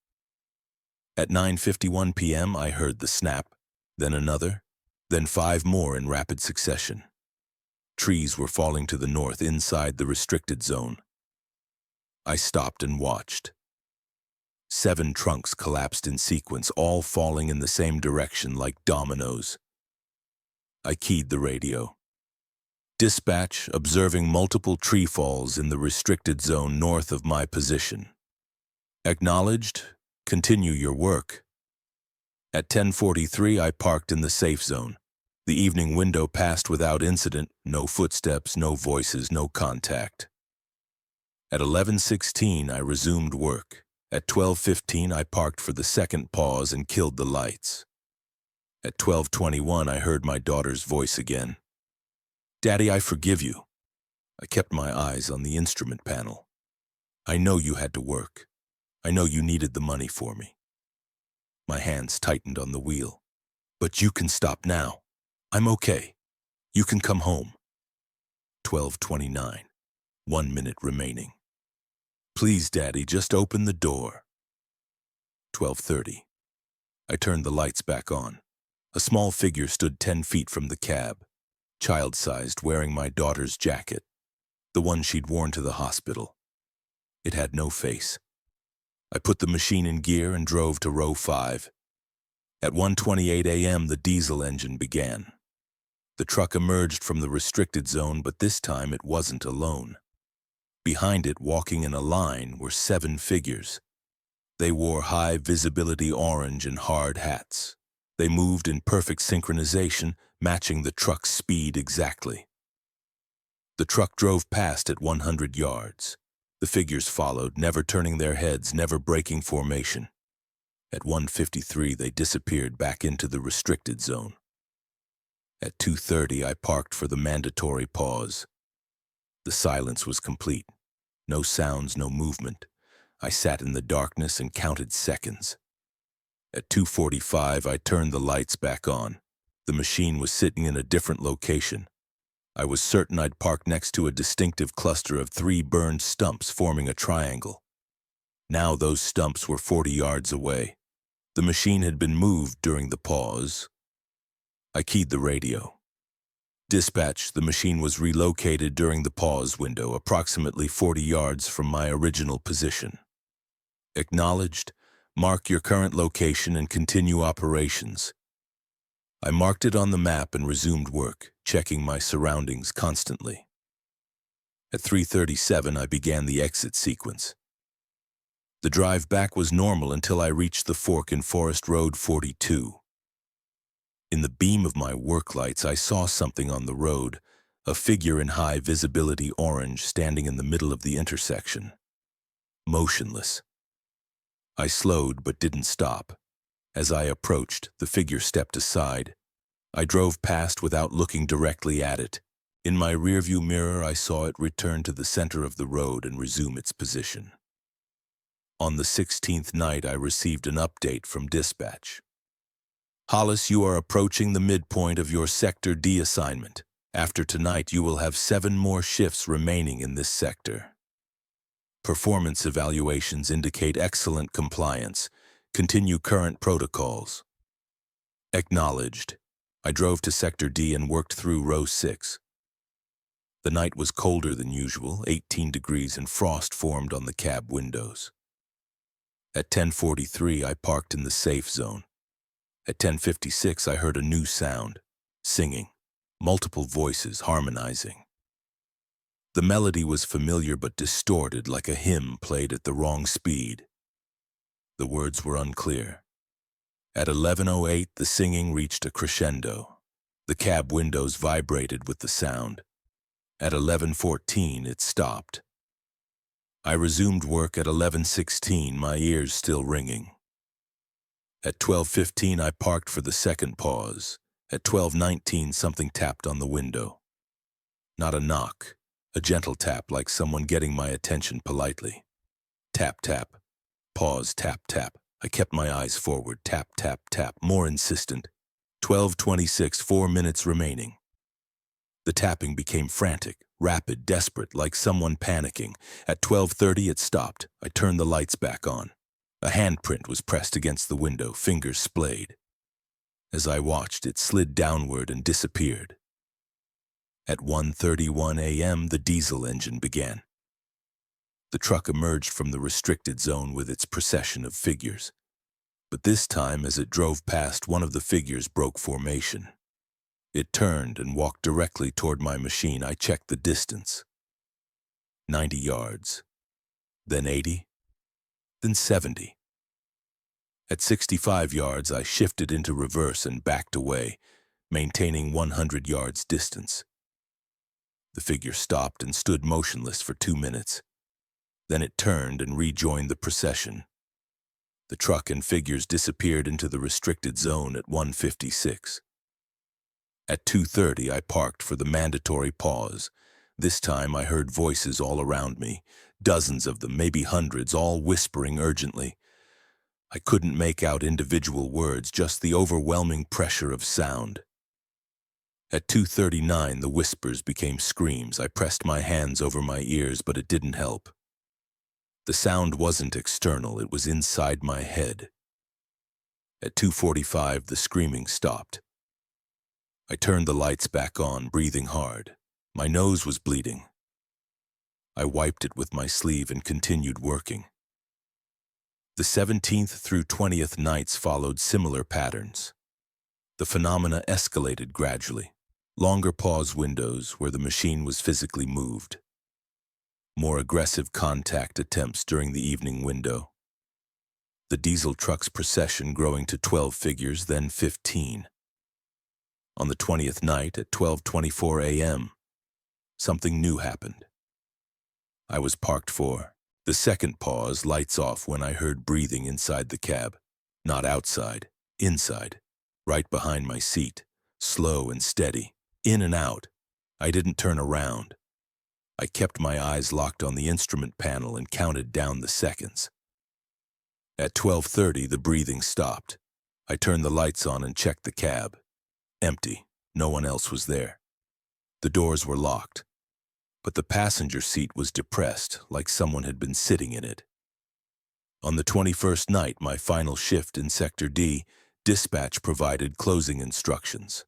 At 9:51 p.m., I heard the snap, then another, then 5 more in rapid succession. Trees were falling to the north inside the restricted zone. I stopped and watched. 7 trunks collapsed in sequence, all falling in the same direction like dominoes. I keyed the radio. "Dispatch, observing multiple tree falls in the restricted zone north of my position." "Acknowledged. Continue your work." At 10:43, I parked in the safe zone. The evening window passed without incident, no footsteps, no voices, no contact. At 11:16, I resumed work. At 12:15, I parked for the second pause and killed the lights. At 12:21, I heard my daughter's voice again. "Daddy, I forgive you." I kept my eyes on the instrument panel. "I know you had to work. I know you needed the money for me." My hands tightened on the wheel. "But you can stop now. I'm okay. You can come home." 12:29. 1 minute remaining. "Please, Daddy, just open the door." 12:30. I turned the lights back on. A small figure stood 10 feet from the cab, child-sized, wearing my daughter's jacket, the one she'd worn to the hospital. It had no face. I put the machine in gear and drove to row 5. At 1:28 a.m., the diesel engine began. The truck emerged from the restricted zone, but this time it wasn't alone. Behind it, walking in a line, were 7 figures. They wore high-visibility orange and hard hats. They moved in perfect synchronization, matching the truck's speed exactly. The truck drove past at 100 yards. The figures followed, never turning their heads, never breaking formation. At 1:53, they disappeared back into the restricted zone. At 2:30, I parked for the mandatory pause. The silence was complete. No sounds, no movement. I sat in the darkness and counted seconds. At 2:45, I turned the lights back on. The machine was sitting in a different location. I was certain I'd parked next to a distinctive cluster of 3 burned stumps forming a triangle. Now those stumps were 40 yards away. The machine had been moved during the pause. I keyed the radio. "Dispatch, the machine was relocated during the pause window, approximately 40 yards from my original position." "Acknowledged. Mark your current location and continue operations." I marked it on the map and resumed work, checking my surroundings constantly. At 3:37, I began the exit sequence. The drive back was normal until I reached the fork in Forest Road 42. In the beam of my work lights, I saw something on the road, a figure in high visibility orange standing in the middle of the intersection. Motionless. I slowed but didn't stop. As I approached, the figure stepped aside. I drove past without looking directly at it. In my rearview mirror, I saw it return to the center of the road and resume its position. On the 16th night, I received an update from dispatch. Hollis, you are approaching the midpoint of your Sector D assignment. After tonight, you will have 7 more shifts remaining in this sector. Performance evaluations indicate excellent compliance. Continue current protocols. Acknowledged. I drove to Sector D and worked through row 6. The night was colder than usual, 18 degrees, and frost formed on the cab windows. At 10:43, I parked in the safe zone. At 10:56, I heard a new sound, singing, multiple voices harmonizing. The melody was familiar but distorted, like a hymn played at the wrong speed. The words were unclear. At 11:08, the singing reached a crescendo. The cab windows vibrated with the sound. At 11:14, it stopped. I resumed work at 11:16, my ears still ringing. At 12:15, I parked for the second pause. At 12:19, something tapped on the window. Not a knock, a gentle tap like someone getting my attention politely. Tap, tap. Pause, tap, tap. I kept my eyes forward. Tap, tap, tap. More insistent. 12:26, 4 minutes remaining. The tapping became frantic, rapid, desperate, like someone panicking. At 12:30, it stopped. I turned the lights back on. A handprint was pressed against the window, fingers splayed. As I watched, it slid downward and disappeared. At 1:31 a.m., the diesel engine began. The truck emerged from the restricted zone with its procession of figures. But this time, as it drove past, one of the figures broke formation. It turned and walked directly toward my machine. I checked the distance. 90 yards. Then 80. Then 70. At 65 yards, I shifted into reverse and backed away, maintaining 100 yards distance. The figure stopped and stood motionless for 2 minutes. Then it turned and rejoined the procession. The truck and figures disappeared into the restricted zone at 1:56. At 2:30, I parked for the mandatory pause. This time I heard voices all around me, dozens of them, maybe hundreds, all whispering urgently. I couldn't make out individual words, just the overwhelming pressure of sound. At 2:39, the whispers became screams. I pressed my hands over my ears, but it didn't help. The sound wasn't external, it was inside my head. At 2:45, the screaming stopped. I turned the lights back on, breathing hard. My nose was bleeding. I wiped it with my sleeve and continued working. The 17th through 20th nights followed similar patterns. The phenomena escalated gradually. Longer pause windows where the machine was physically moved. More aggressive contact attempts during the evening window. The diesel truck's procession growing to 12 figures, then 15. On the 20th night at 12:24 a.m., something new happened. I was parked for the second pause, lights off, when I heard breathing inside the cab. Not outside, inside, right behind my seat, slow and steady, in and out. I didn't turn around. I kept my eyes locked on the instrument panel and counted down the seconds. At 12:30, the breathing stopped. I turned the lights on and checked the cab. Empty. No one else was there. The doors were locked, but the passenger seat was depressed, like someone had been sitting in it. On the 21st night, my final shift in Sector D, dispatch provided closing instructions.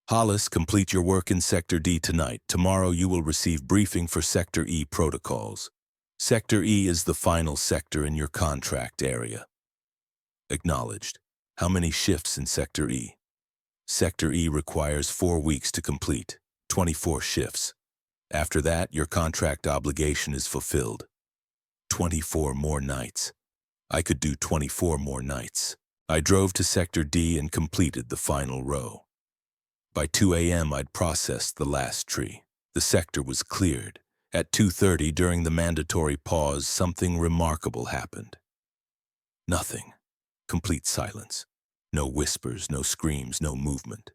Hollis, complete your work in Sector D tonight. Tomorrow you will receive briefing for Sector E protocols. Sector E is the final sector in your contract area. Acknowledged. How many shifts in Sector E? Sector E requires 4 weeks to complete, 24 shifts. After that, your contract obligation is fulfilled. 24 more nights. I could do 24 more nights. I drove to Sector D and completed the final row. By 2 a.m. I'd processed the last tree. The sector was cleared. At 2:30, during the mandatory pause, something remarkable happened. Nothing. Complete silence. No whispers, no screams, no movement.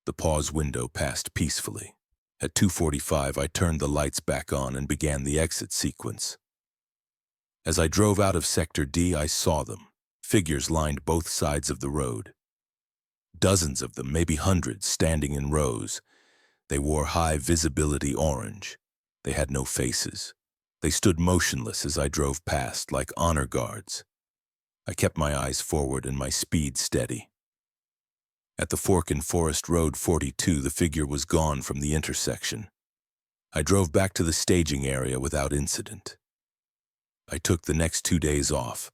The pause window passed peacefully. At 2:45, I turned the lights back on and began the exit sequence. As I drove out of Sector D, I saw them. Figures lined both sides of the road. Dozens of them, maybe hundreds, standing in rows. They wore high visibility orange. They had no faces. They stood motionless as I drove past, like honor guards. I kept my eyes forward and my speed steady. At the fork in Forest Road 42, the figure was gone from the intersection. I drove back to the staging area without incident. I took the next 2 days off.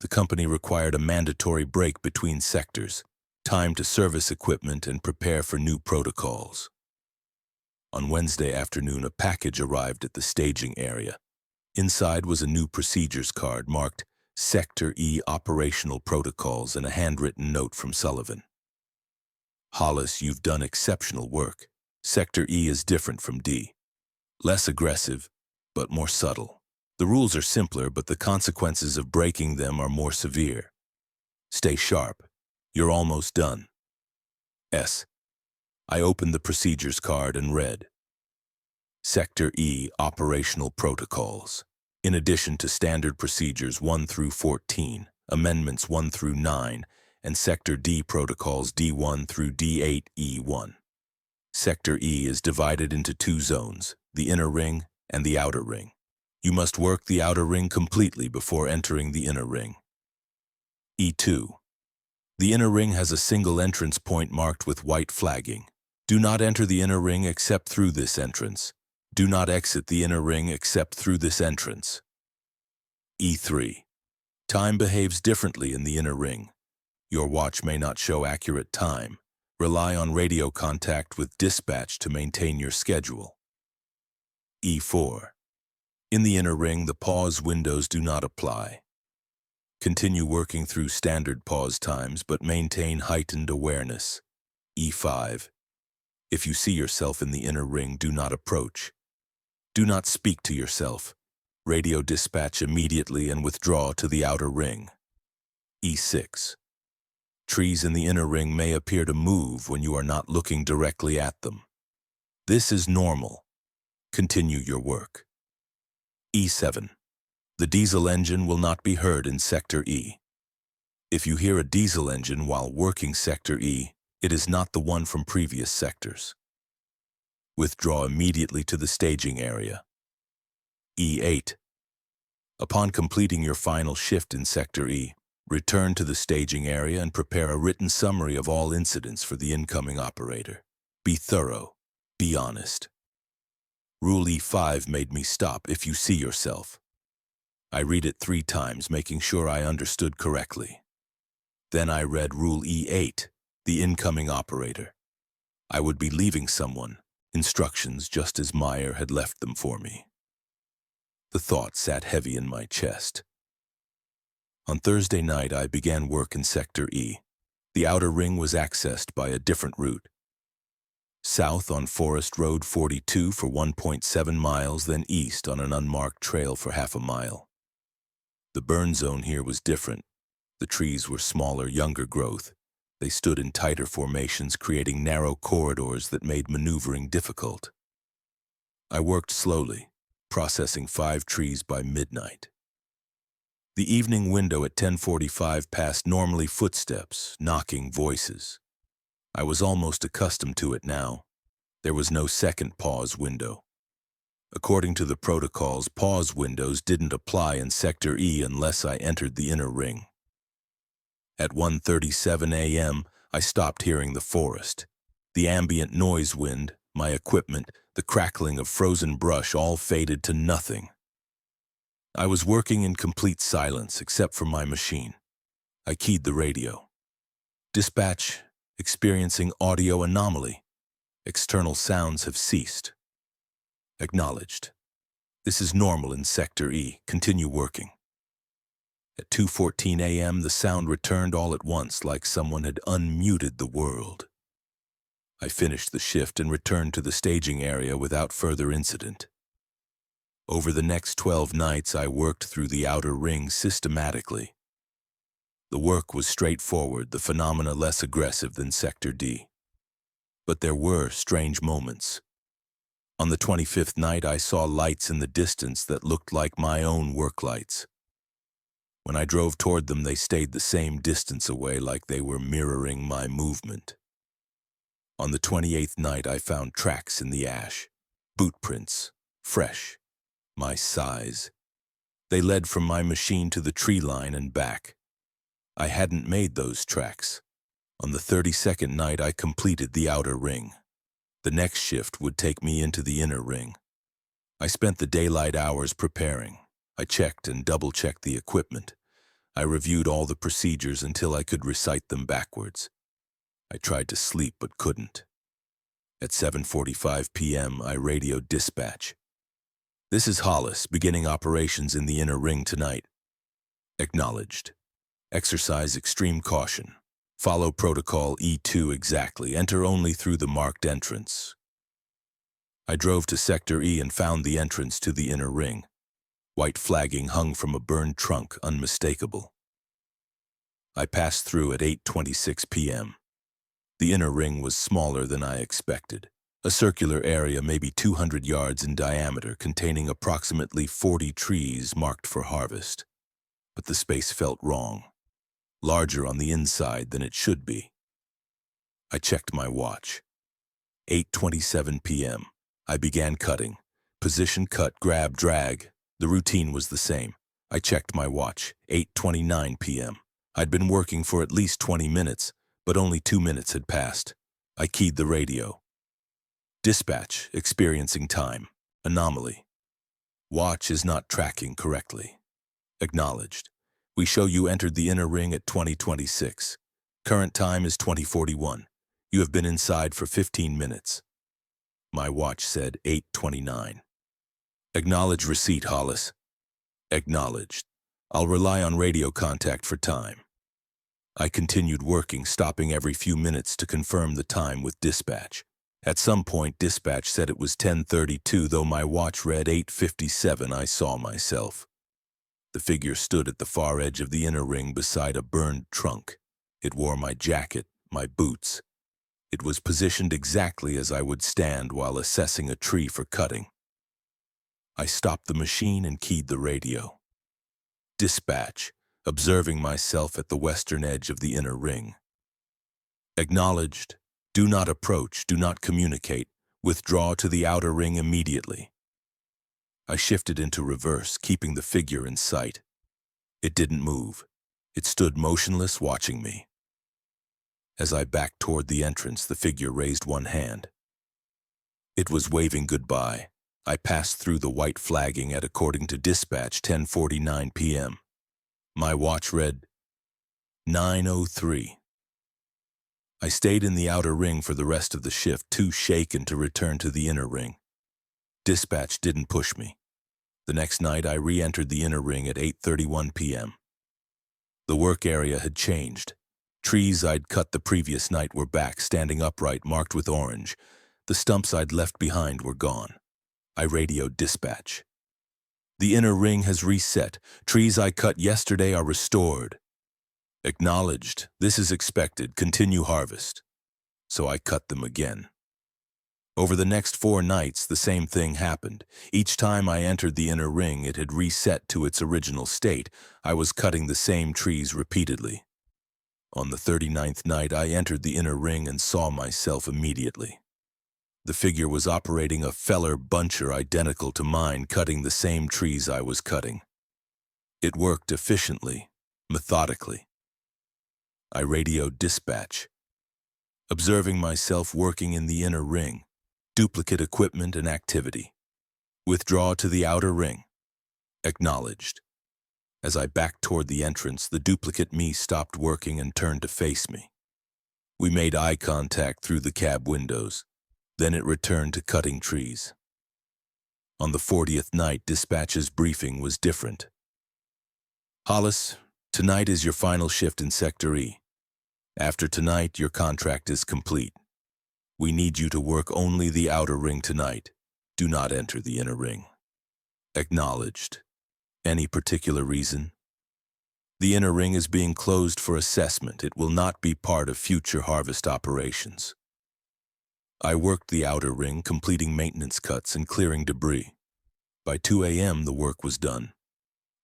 The company required a mandatory break between sectors, time to service equipment and prepare for new protocols. On Wednesday afternoon, a package arrived at the staging area. Inside was a new procedures card marked Sector E Operational Protocols and a handwritten note from Sullivan. Hollis, you've done exceptional work. Sector E is different from D. Less aggressive, but more subtle. The rules are simpler, but the consequences of breaking them are more severe. Stay sharp. You're almost done. S. I opened the procedures card and read, Sector E Operational Protocols. In addition to Standard Procedures 1 through 14, Amendments 1 through 9, and Sector D Protocols D1 through D8E1. Sector E is divided into 2 zones, the inner ring and the outer ring. You must work the outer ring completely before entering the inner ring. E2. The inner ring has a single entrance point marked with white flagging. Do not enter the inner ring except through this entrance. Do not exit the inner ring except through this entrance. E3. Time behaves differently in the inner ring. Your watch may not show accurate time. Rely on radio contact with dispatch to maintain your schedule. E4. In the inner ring, the pause windows do not apply. Continue working through standard pause times, but maintain heightened awareness. E5. If you see yourself in the inner ring, do not approach. Do not speak to yourself. Radio dispatch immediately and withdraw to the outer ring. E6. Trees in the inner ring may appear to move when you are not looking directly at them. This is normal. Continue your work. E7. The diesel engine will not be heard in Sector E. If you hear a diesel engine while working Sector E, it is not the one from previous sectors. Withdraw immediately to the staging area. E8. Upon completing your final shift in Sector E, return to the staging area and prepare a written summary of all incidents for the incoming operator. Be thorough. Be honest. Rule E5 made me stop if you see yourself. I read it 3 times, making sure I understood correctly. Then I read Rule E8, the incoming operator. I would be leaving someone, instructions just as Meyer had left them for me. The thought sat heavy in my chest. On Thursday night, I began work in Sector E. The outer ring was accessed by a different route. South on Forest Road 42 for 1.7 miles, then east on an unmarked trail for half a mile. The burn zone here was different. The trees were smaller, younger growth. They stood in tighter formations, creating narrow corridors that made maneuvering difficult. I worked slowly, processing 5 trees by midnight. The evening window at 10:45 passed normally footsteps, knocking voices. I was almost accustomed to it now. There was no second pause window. According to the protocols, pause windows didn't apply in Sector E unless I entered the inner ring. At 1:37 a.m., I stopped hearing the forest. The ambient noise wind, my equipment, the crackling of frozen brush all faded to nothing. I was working in complete silence except for my machine. I keyed the radio. Dispatch, Experiencing audio anomaly. External sounds have ceased. Acknowledged. This is normal in Sector E. Continue working. At 2:14 a.m., the sound returned all at once, like someone had unmuted the world. I finished the shift and returned to the staging area without further incident. Over the next 12 nights, I worked through the outer ring systematically. The work was straightforward, the phenomena less aggressive than Sector D. But there were strange moments. On the 25th night, I saw lights in the distance that looked like my own work lights. When I drove toward them, they stayed the same distance away, like they were mirroring my movement. On the 28th night, I found tracks in the ash. Boot prints, fresh, my size. They led from my machine to the tree line and back. I hadn't made those tracks. On the 32nd night, I completed the outer ring. The next shift would take me into the inner ring. I spent the daylight hours preparing. I checked and double-checked the equipment. I reviewed all the procedures until I could recite them backwards. I tried to sleep but couldn't. At 7:45 p.m., I radioed dispatch. This is Hollis, beginning operations in the inner ring tonight. Acknowledged. Exercise extreme caution. Follow protocol E2 exactly. Enter only through the marked entrance. I drove to Sector E and found the entrance to the inner ring. White flagging hung from a burned trunk, unmistakable. I passed through at 8:26 p.m. The inner ring was smaller than I expected. A circular area maybe 200 yards in diameter containing approximately 40 trees marked for harvest. But the space felt wrong. Larger on the inside than it should be. I checked my watch. 8:27 p.m. I began cutting. Position, cut, grab, drag. The routine was the same. I checked my watch. 8:29 p.m. I'd been working for at least 20 minutes, but only 2 minutes had passed. I keyed the radio. Dispatch, experiencing time. Anomaly. Watch is not tracking correctly. Acknowledged. We show you entered the inner ring at 20:26. Current time is 20:41. You have been inside for 15 minutes. My watch said 8:29. Acknowledge receipt, Hollis. Acknowledged. I'll rely on radio contact for time. I continued working, stopping every few minutes to confirm the time with dispatch. At some point, dispatch said it was 10:32, though my watch read 8:57. I saw myself. The figure stood at the far edge of the inner ring beside a burned trunk. It wore my jacket, my boots. It was positioned exactly as I would stand while assessing a tree for cutting. I stopped the machine and keyed the radio. Dispatch, observing myself at the western edge of the inner ring. Acknowledged. Do not approach, do not communicate. Withdraw to the outer ring immediately. I shifted into reverse, keeping the figure in sight. It didn't move. It stood motionless, watching me. As I backed toward the entrance, the figure raised one hand. It was waving goodbye. I passed through the white flagging at, according to dispatch, 10:49 p.m. My watch read 9:03. I stayed in the outer ring for the rest of the shift, too shaken to return to the inner ring. Dispatch didn't push me. The next night, I re-entered the inner ring at 8:31 p.m. The work area had changed. Trees I'd cut the previous night were back, standing upright, marked with orange. The stumps I'd left behind were gone. I radioed dispatch. The inner ring has reset. Trees I cut yesterday are restored. Acknowledged. This is expected. Continue harvest. So I cut them again. Over the next 4 nights, the same thing happened. Each time I entered the inner ring, it had reset to its original state. I was cutting the same trees repeatedly. On the 39th night, I entered the inner ring and saw myself immediately. The figure was operating a feller buncher identical to mine, cutting the same trees I was cutting. It worked efficiently, methodically. I radioed dispatch. Observing myself working in the inner ring, duplicate equipment and activity. Withdraw to the outer ring. Acknowledged. As I backed toward the entrance, the duplicate me stopped working and turned to face me. We made eye contact through the cab windows. Then it returned to cutting trees. On the 40th night, dispatch's briefing was different. Hollis, tonight is your final shift in Sector E. After tonight, your contract is complete. We need you to work only the outer ring tonight. Do not enter the inner ring. Acknowledged. Any particular reason? The inner ring is being closed for assessment. It will not be part of future harvest operations. I worked the outer ring, completing maintenance cuts and clearing debris. By 2 a.m., the work was done.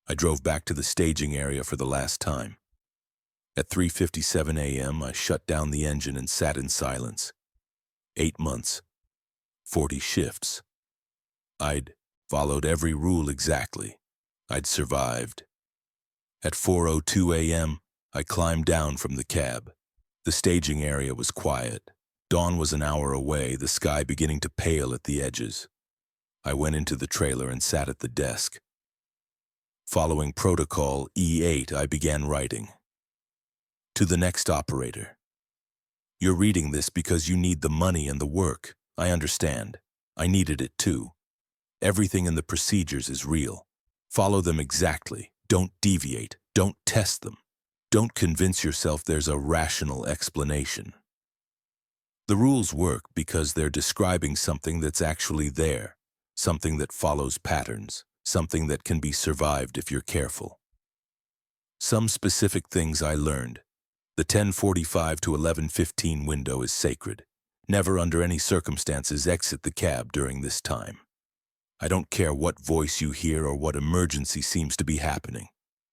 I drove back to the staging area for the last time. At 3:57 a.m., I shut down the engine and sat in silence. 8 months. 40 shifts. I'd followed every rule exactly. I'd survived. At 4:02 a.m., I climbed down from the cab. The staging area was quiet. Dawn was an hour away, the sky beginning to pale at the edges. I went into the trailer and sat at the desk. Following protocol E8, I began writing. To the next operator. You're reading this because you need the money and the work. I understand. I needed it too. Everything in the procedures is real. Follow them exactly. Don't deviate. Don't test them. Don't convince yourself there's a rational explanation. The rules work because they're describing something that's actually there, something that follows patterns, something that can be survived if you're careful. Some specific things I learned. The 10:45 to 11:15 window is sacred. Never under any circumstances exit the cab during this time. I don't care what voice you hear or what emergency seems to be happening.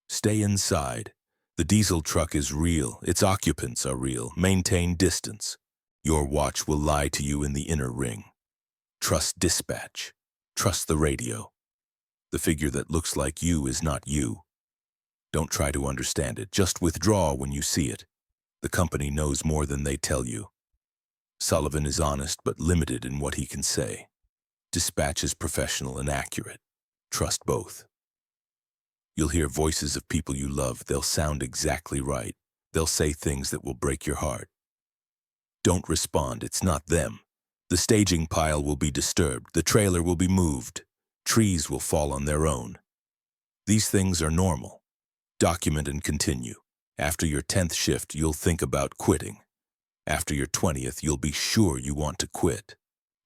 Stay inside. The diesel truck is real. Its occupants are real. Maintain distance. Your watch will lie to you in the inner ring. Trust dispatch. Trust the radio. The figure that looks like you is not you. Don't try to understand it. Just withdraw when you see it. The company knows more than they tell you. Sullivan is honest but limited in what he can say. Dispatch is professional and accurate. Trust both. You'll hear voices of people you love. They'll sound exactly right. They'll say things that will break your heart. Don't respond. It's not them. The staging pile will be disturbed. The trailer will be moved. Trees will fall on their own. These things are normal. Document and continue. After your 10th shift, you'll think about quitting. After your 20th, you'll be sure you want to quit.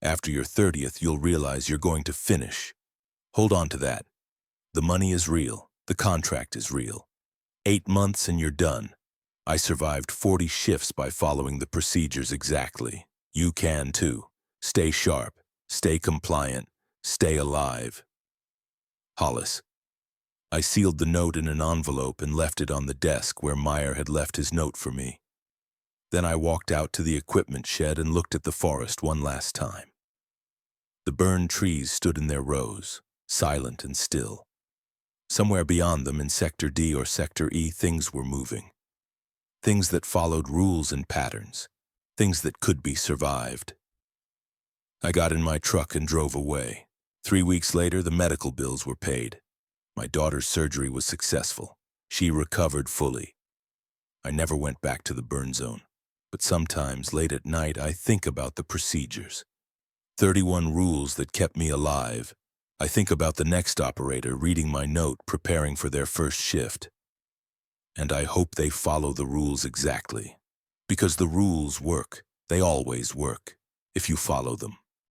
After your 30th, you'll realize you're going to finish. Hold on to that. The money is real. The contract is real. 8 months and you're done. I survived 40 shifts by following the procedures exactly. You can too. Stay sharp. Stay compliant. Stay alive. Hollis. I sealed the note in an envelope and left it on the desk where Meyer had left his note for me. Then I walked out to the equipment shed and looked at the forest one last time. The burned trees stood in their rows, silent and still. Somewhere beyond them in Sector D or Sector E, things were moving. Things that followed rules and patterns. Things that could be survived. I got in my truck and drove away. 3 weeks later, the medical bills were paid. My daughter's surgery was successful. She recovered fully. I never went back to the burn zone, but sometimes late at night I think about the procedures. 31 rules that kept me alive. I think about the next operator reading my note, preparing for their first shift. And I hope they follow the rules exactly. Because the rules work. They always work, if you follow them.